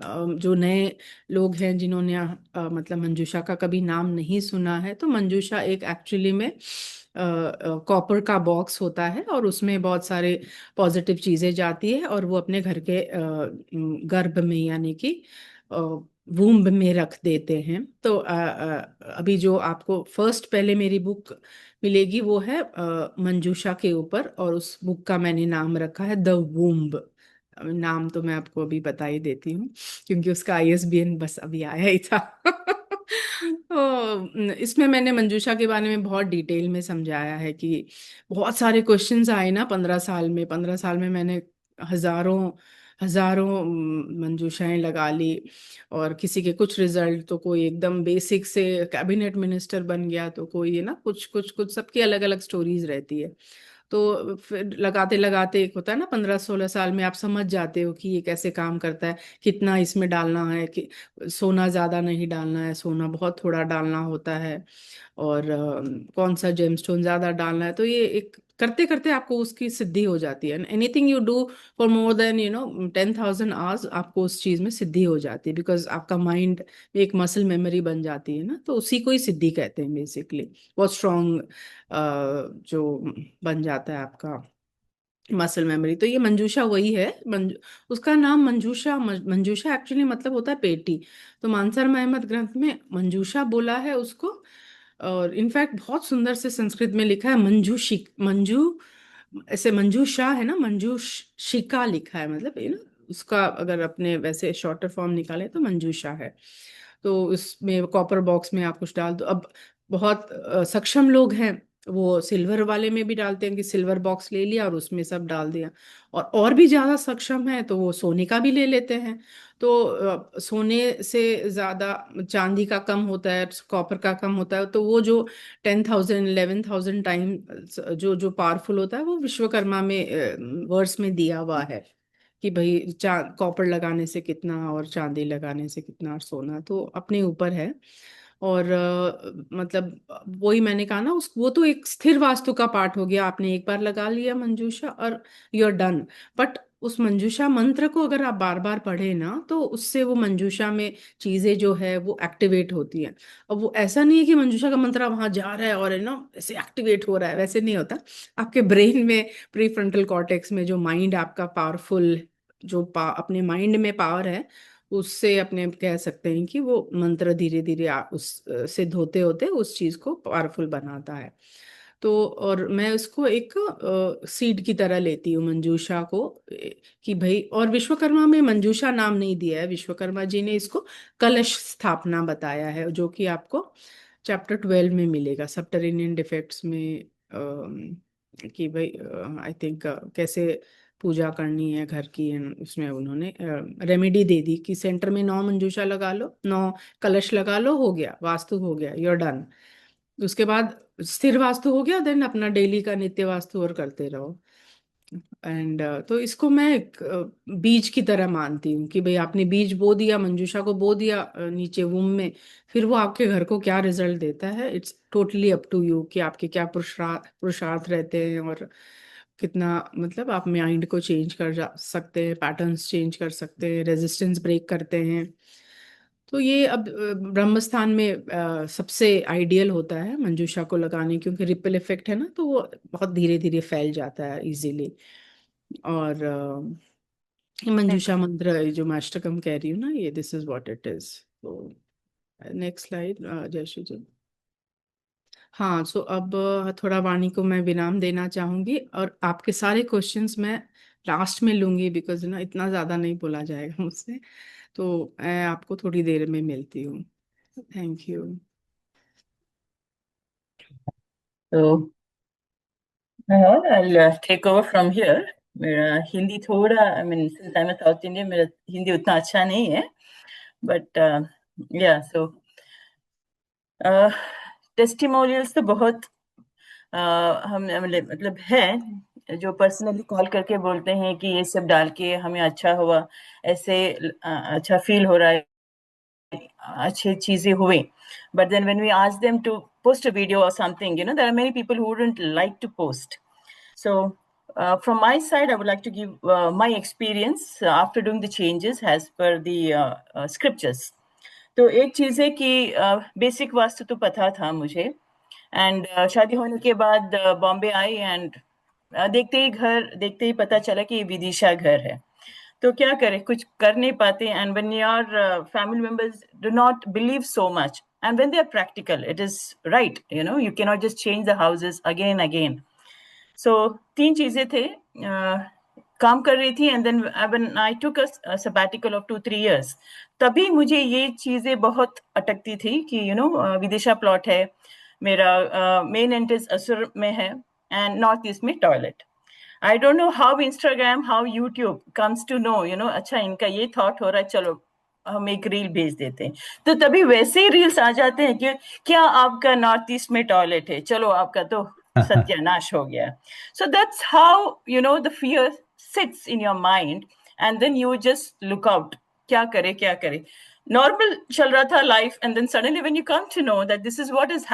जो नए लोग हैं जिन्होंने मतलब मंजूषा का कभी नाम नहीं सुना है, तो मंजूषा एक एक्चुअली में कॉपर का बॉक्स होता है, और उसमें बहुत सारे पॉजिटिव चीज़ें जाती है, और वो अपने घर के गर्भ में यानी कि वूम्ब में रख देते हैं। तो अभी जो आपको फर्स्ट पहले मेरी बुक मिलेगी वो है मंजूषा के ऊपर, और उस बुक का मैंने नाम रखा है द वूम्ब। नाम तो मैं आपको अभी बता ही देती हूँ, क्योंकि उसका ISBN बस अभी आया ही था। तो इसमें मैंने मंजूषा के बारे में बहुत डिटेल में समझाया है कि बहुत सारे क्वेश्चंस आए ना 15 साल में। 15 साल में मैंने हजारों हजारों मंजूषाएं लगा ली, और किसी के कुछ रिजल्ट, तो कोई एकदम बेसिक से कैबिनेट मिनिस्टर बन गया, तो कोई है ना कुछ कुछ कुछ, सबकी अलग अलग स्टोरीज रहती है। तो फिर लगाते लगाते एक होता है ना 15-16 साल में आप समझ जाते हो कि ये कैसे काम करता है, कितना इसमें डालना है, कि सोना ज्यादा नहीं डालना है, सोना बहुत थोड़ा डालना होता है, और कौन सा जेमस्टोन ज्यादा डालना है। तो ये एक करते करते आपको उसकी सिद्धि हो जाती है। Anything you do for more than 10,000 hours, आपको उस चीज में सिद्धि हो जाती है, बिकॉज आपका माइंड एक मसल मेमोरी बन जाती है ना। तो उसी को ही सिद्धि कहते हैं बेसिकली। बहुत स्ट्रांग जो बन जाता है आपका मसल मेमोरी। तो ये मंजूषा वही है। उसका नाम मंजूषा, मंजूषा एक्चुअली मतलब होता है पेटी। तो मानसर महमद ग्रंथ में मंजूषा बोला है उसको, और इनफैक्ट बहुत सुंदर से संस्कृत में लिखा है मंजूशिक, मंजू ऐसे मंजूषा है ना, मंजूशिका लिखा है, मतलब उसका अगर अपने वैसे शॉर्टर फॉर्म निकाले तो मंजूषा है। तो उसमें कॉपर बॉक्स में आप कुछ डाल दो। अब बहुत सक्षम लोग हैं वो सिल्वर वाले में भी डालते हैं, कि सिल्वर बॉक्स ले लिया और उसमें सब डाल दिया। और भी ज्यादा सक्षम है तो वो सोने का भी ले लेते हैं। तो सोने से ज्यादा चांदी का कम होता है, कॉपर का कम होता है। तो वो जो 10,000 11,000 टाइम जो जो पावरफुल होता है, वो विश्वकर्मा में वर्स में दिया हुआ है कि भाई कॉपर लगाने से कितना, और चांदी लगाने से कितना, और सोना तो अपने ऊपर है। और मतलब वही मैंने कहा ना, उस वो तो एक स्थिर वास्तु का पार्ट हो गया। आपने एक बार लगा लिया मंजूषा और यू आर डन। बट उस मंजूषा मंत्र को अगर आप बार बार पढ़े ना, तो उससे वो मंजूषा में चीजें जो है वो एक्टिवेट होती हैं। अब वो ऐसा नहीं है कि मंजूषा का मंत्र वहां जा रहा है और है ना ऐसे एक्टिवेट हो रहा है, वैसे नहीं होता। आपके ब्रेन में, प्री फ्रंटल कॉर्टेक्स में जो माइंड आपका पावरफुल, जो अपने माइंड में पावर है, उससे अपने कह सकते हैं कि वो मंत्र धीरे धीरे उस सिद्ध होते होते उस चीज को पावरफुल बनाता है। तो और मैं उसको एक सीड की तरह लेती हूँ मंजूषा को, कि भाई, और विश्वकर्मा में मंजूषा नाम नहीं दिया है, विश्वकर्मा जी ने इसको कलश स्थापना बताया है, जो कि आपको चैप्टर 12 में मिलेगा, सबटरेनियन डिफेक्ट्स में। कि भाई आई थिंक कैसे पूजा करनी है घर की, उसमें उन्होंने रेमेडी दे दी कि सेंटर में 9 मंजूषा लगा लो, 9 कलश लगा लो, हो गया, वास्तु हो गया, यूर डन। उसके बाद स्थिर वास्तु हो गया, देन अपना डेली का नित्य वास्तु और करते रहो। एंड तो इसको मैं एक बीज की तरह मानती हूँ कि भाई आपने बीज बो दिया, मंजूषा को बो दिया नीचे वूम में, फिर वो आपके घर को क्या रिजल्ट देता है, it's totally up to you कि आपके क्या पुरुषार्थ रहते हैं, और कितना मतलब आप माइंड को चेंज कर सकते हैं, पैटर्न्स चेंज कर सकते हैं, रेजिस्टेंस ब्रेक करते हैं। तो ये अब ब्रह्मस्थान में सबसे आइडियल होता है मंजूषा को लगाने, क्योंकि रिपल इफेक्ट है ना, तो वो बहुत धीरे धीरे फैल जाता है इजीली। और ये मंजूषा मंत्र जो मैं अष्टकम कह रही हूँ ना, ये this is what it is. तो नेक्स्ट स्लाइड जयश्री जी। हाँ, सो अब थोड़ा वाणी को मैं विराम देना चाहूंगी, और आपके सारे क्वेश्चंस मैं लास्ट में लूंगी, बिकॉज ना इतना ज्यादा नहीं बोला जाएगा मुझसे। तो मैं आपको थोड़ी देर में मिलती हूँ। Thank you. So, I'll take over from here. मेरा हिंदी थोड़ा, I mean, since I'm a South Indian, मेरा हिंदी उतना अच्छा नहीं है, but yeah, so टेस्टिमोनियल्स तो बहुत हम मतलब है, जो पर्सनली कॉल करके बोलते हैं कि ये सब डाल के हमें अच्छा हुआ, ऐसे अच्छा फील हो रहा है, अच्छी चीजें हुई. But then when we ask them to post a video or something, there are many people who wouldn't like to post. So from my side, I would like to give my experience after doing the changes as per the scriptures. तो एक चीज है कि basic vastu तो पता था मुझे, and शादी होने के बाद बॉम्बे आई, एंड देखते ही पता चला कि ये विदिशा घर है. तो क्या करें, कुछ कर नहीं पाते, and when your family members do not believe so much, and when they are practical, it is right, you can not just change the houses again again. So 3 चीजें थे, काम कर रही थी, and then when I took a sabbatical of 2-3 years, तभी मुझे ये चीजें बहुत अटकती थी कि विदिशा प्लॉट है मेरा, मेन एंट्रेंस असुर में है, एंड नॉर्थ ईस्ट में toilet. I don't know how Instagram, how YouTube comes to know, अच्छा इनका ये थॉट हो रहा है, चलो हम एक रील भेज देते हैं. तो तभी वैसे ही रील्स आ जाते हैं कि क्या आपका नॉर्थ ईस्ट में टॉयलेट है, चलो आपका तो सत्यानाश हो गया. So that's how, the fear sits in your mind, and then you just look out. क्या करे. Normal chal raha tha life, and then suddenly when you come to know that this is what is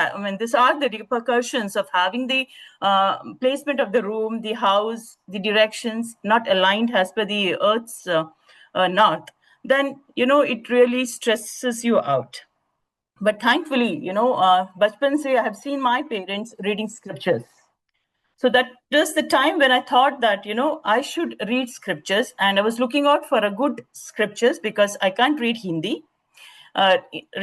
these are the repercussions of having the placement of the room, the house, the directions not aligned as per the earth's north, then it really stresses you out. But thankfully, bachpan se I have seen my parents reading scriptures. So that was the time when I thought that, I should read scriptures, and I was looking out for a good scriptures because I can't read Hindi.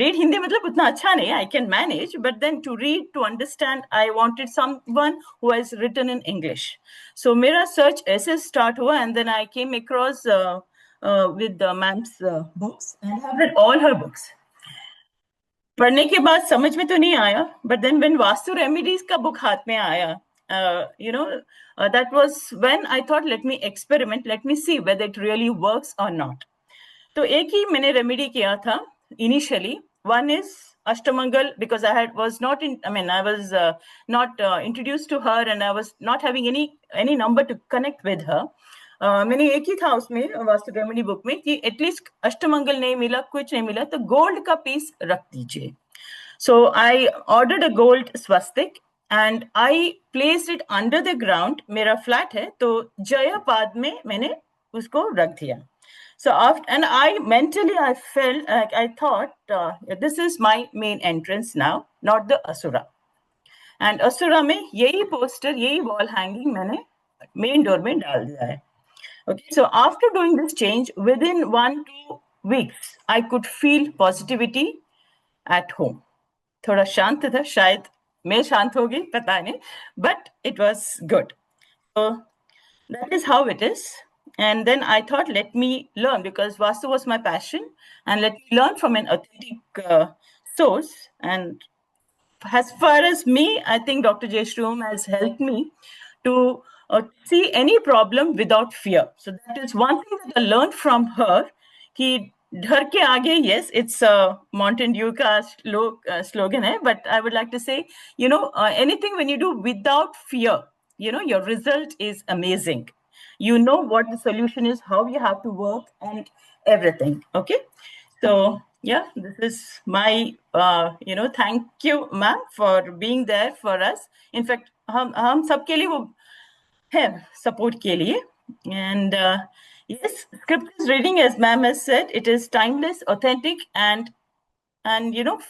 Read Hindi matlab utna acha nahi, I can manage, but then to read, to understand, I wanted someone who has written in English. So mera search aise start hua, and then I came across with the ma'am's books, and I have read all her books. पढ़ने के बाद समझ में तो नहीं आया, but then when vastu remedies का book हाथ में आया, that was when I thought, let me experiment, let me see whether it really works or not. तो एक ही मैंने रेमेडी किया था initially. One is Ashtamangal, because I was not introduced to her, and I was not having any number to connect with her. मैंने एक ही था उसमें vastu remedy book में कि एटलीस्ट अष्टमंगल नहीं मिला, कुछ नहीं मिला, तो गोल्ड का पीस रख दीजिए. So I ordered a gold swastika, and I placed it under the ground. मेरा फ्लैट है, तो जयापाद में मैंने उसको रख दिया. So after, and I mentally I felt like I thought this is my main entrance now, not the Asura. And Asura में यही poster, यही wall hanging मैंने main door में डाल दिया है. Okay, so after doing this change, within 1-2 weeks, I could feel positivity at home. थोड़ा शांत था, शायद मैं शांत हो गई, पता नहीं, but it was good. So that is how it is. And then I thought, let me learn, because Vastu was my passion, and let me learn from an authentic source. And as far as me, I think Dr. Jeshroom has helped me to see any problem without fear. So that is one thing that I learned from her. कि डर के आगे, yes, it's a Mountain Dew का slogan है, but I would like to say, anything when you do without fear, your result is amazing. You know what the solution is, how you have to work, and everything. Okay, so yeah, this is my thank you, ma'am, for being there for us. In fact, हम सबके लिए वो है support के लिए. And yes, scriptures reading, as ma'am has said, it is timeless, authentic, and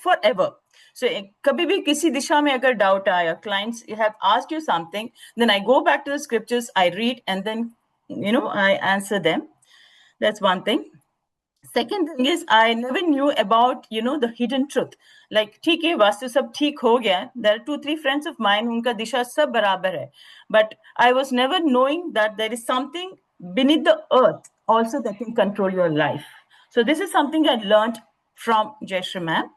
forever. So kabhi bhi kisi disha mein agar doubt aaya, clients have asked you something, then I go back to the scriptures, I read, and then I answer them. That's one thing. Second thing is, I never knew about the hidden truth. Like, ठीक है, वास्तु सब ठीक हो गया. There are 2-3 friends of mine उनका दिशा सब बराबर है. But I was never knowing that there is something beneath the earth also that can control your life. So this is something I learned from Jayashree ma'am.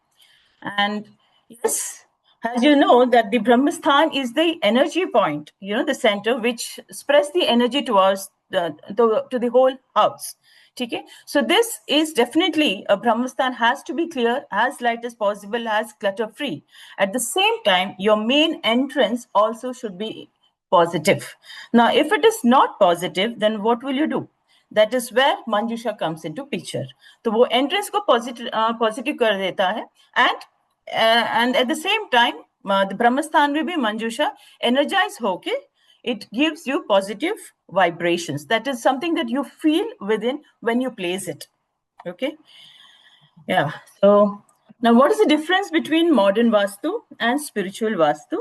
And yes, as you know, that the Brahmasthan is the energy point, the center which spreads the energy towards to the whole house. Okay? So this is definitely a Brahmasthan has to be clear, as light as possible, as clutter free. At the same time, your main entrance also should be positive. Now, if it is not positive, then what will you do? That is where Manjusha comes into picture. तो वो entrance को positive कर देता है, and at the same time, the Brahmasthan में भी Manjusha energize होके, it gives you positive vibrations. That is something that you feel within when you place it. Okay. Yeah. So now, what is the difference between modern Vastu and spiritual Vastu?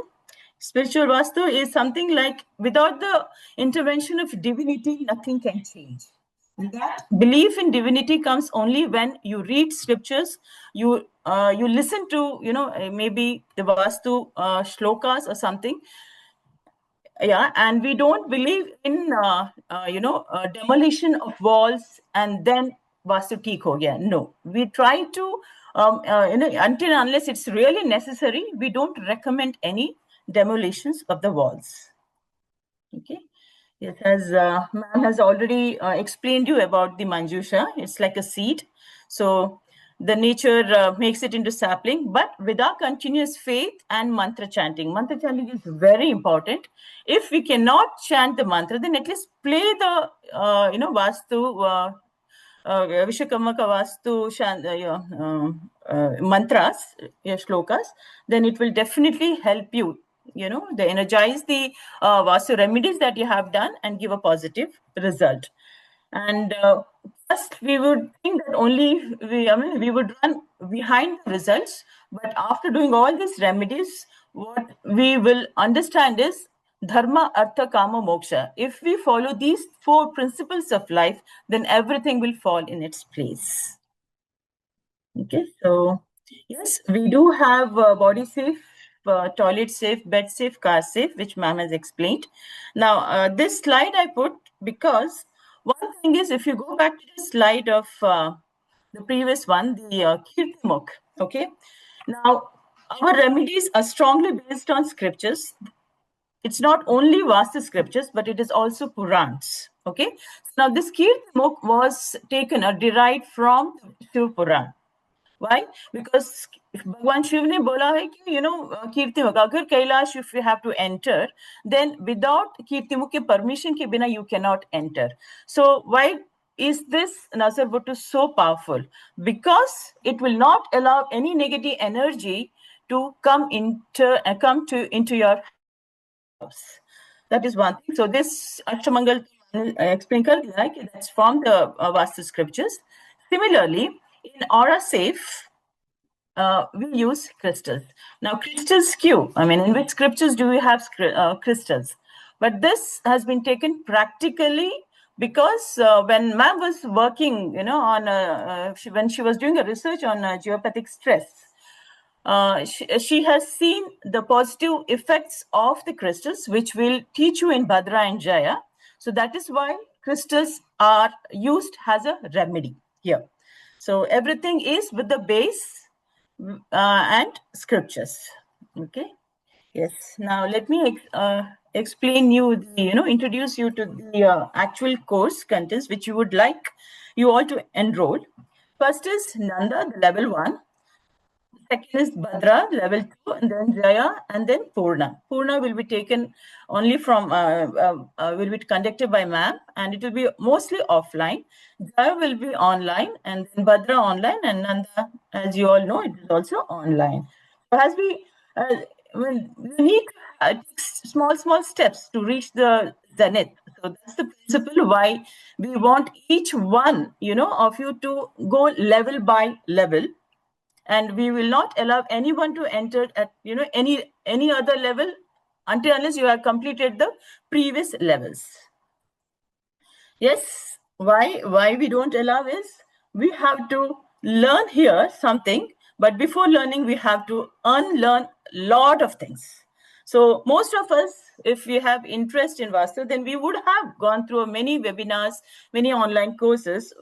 Spiritual Vastu is something like, without the intervention of divinity, nothing can change. That belief in divinity comes only when you read scriptures, you listen to maybe the Vastu shlokas or something. Yeah, and we don't believe in demolition of walls and then Vastu theek ho gaya. No, we try to until and unless it's really necessary, we don't recommend any demolitions of the walls. Okay. Yes, as ma'am has already explained you about the Manjusha, it's like a seed. So the nature makes it into sapling, but with our continuous faith and mantra chanting is very important. If we cannot chant the mantra, then at least play the Vastu Vishwakarma ka Vastu mantras, shlokas, then it will definitely help you. They energize the Vastu remedies that you have done and give a positive result. And first, we would think that only we would run behind the results. But after doing all these remedies, what we will understand is Dharma, Artha, Kama, Moksha. If we follow these 4 principles of life, then everything will fall in its place. Okay, so yes, we do have body safe, toilet safe, bed safe, car safe, which ma'am has explained. Now, this slide I put because one thing is, if you go back to the slide of the previous one, the Kirtimukh, okay? Now, our remedies are strongly based on scriptures. It's not only Vastu scriptures, but it is also Purans, okay? Now, this Kirtimukh was taken or derived from Shiv Puran. Why? Because Bhagwan Shiv ne bola hai ki, Kirtimukh, agar Kailash, if you have to enter, then without Kirtimukh ke permission ke bina, you cannot enter. So why is this Nazar Bhuttu so powerful? Because it will not allow any negative energy to come into your house. That is one thing. So this Ashtamangal explain कर दिया कि that's from the Vastu scriptures. Similarly, in Aura Safe, we use crystals. Now, crystals skew. I mean, in which scriptures do we have crystals? But this has been taken practically because when ma'am was working, on when she was doing a research on geopathic stress, she has seen the positive effects of the crystals, which will teach you in Bhadra and Jaya. So that is why crystals are used as a remedy here. So everything is with the base and scriptures. Okay. Yes. Now let me explain you introduce you to the actual course contents which you would like you all to enroll. First is Nanda, level 1. Second is Bhadra, level 2, and then Jaya, and then Purna. Purna will be taken only from, will be conducted by ma'am, and it will be mostly offline. Jaya will be online, and then Bhadra online, and Nanda, as you all know, it is also online. So as we need small steps to reach the zenith. So that's the principle why we want each one, of you to go level by level. And we will not allow anyone to enter at any other level unless you have completed the previous levels. Yes, why we don't allow is we have to learn here something, but before learning we have to unlearn a lot of things. So most of us, if we have interest in Vastu, then we would have gone through many webinars, many online courses.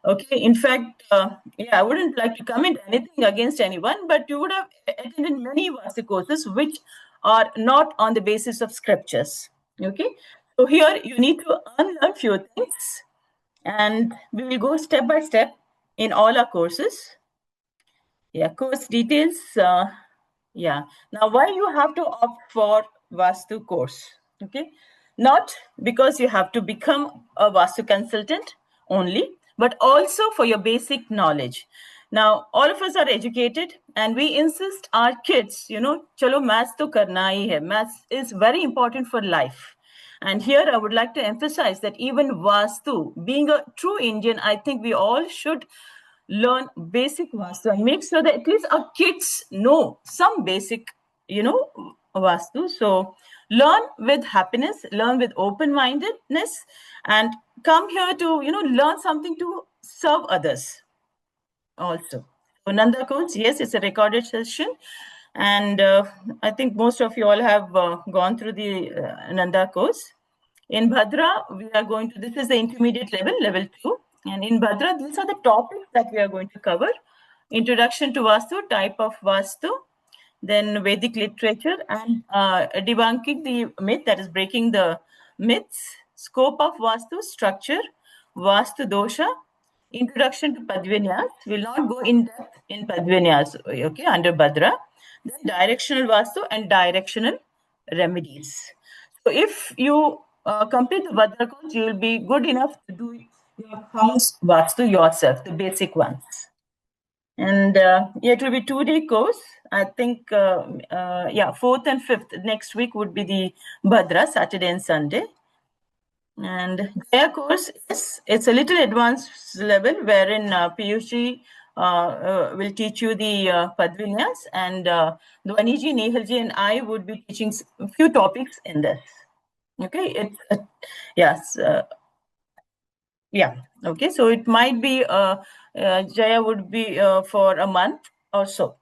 Okay, in fact, I wouldn't like to comment anything against anyone, but you would have attended many Vastu courses which are not on the basis of scriptures. Okay, so here you need to unlearn few things, and we will go step by step in all our courses. Yeah, course details. Yeah. Now, why you have to opt for Vastu course? Okay, not because you have to become a Vastu consultant only, but also for your basic knowledge. Now, all of us are educated, and we insist our kids, chalo maths to karna hi hai. Maths is very important for life. And here I would like to emphasize that even Vastu, being a true Indian, I think we all should learn basic Vastu and make sure that at least our kids know some basic, Vastu. So learn with happiness, learn with open-mindedness, and come here to, learn something to serve others also. So Nanda course, yes, it's a recorded session. And I think most of you all have gone through the Nanda course. In Bhadra, we are going to, this is the intermediate level, level 2. And in Bhadra, these are the topics that we are going to cover. Introduction to Vastu, type of Vastu, then Vedic literature, and debunking the myth, that is breaking the myths, scope of Vastu, structure, Vastu dosha, introduction to Padvinyas. We'll not go in depth in Padvinyas, okay, under Bhadra. Then directional Vastu and directional remedies. So if you complete the Bhadra course, you will be good enough to do your house Vastu yourself, the basic ones. And it will be 2-day course. I think, 4th and 5th next week would be the Bhadra, Saturday and Sunday. And their course is, it's a little advanced level wherein Piyushji will teach you the Padvinyas, and Dwaniji, Nehalji, and I would be teaching a few topics in this. Okay, yes. Okay, so it might be Jaya would be for a month or so.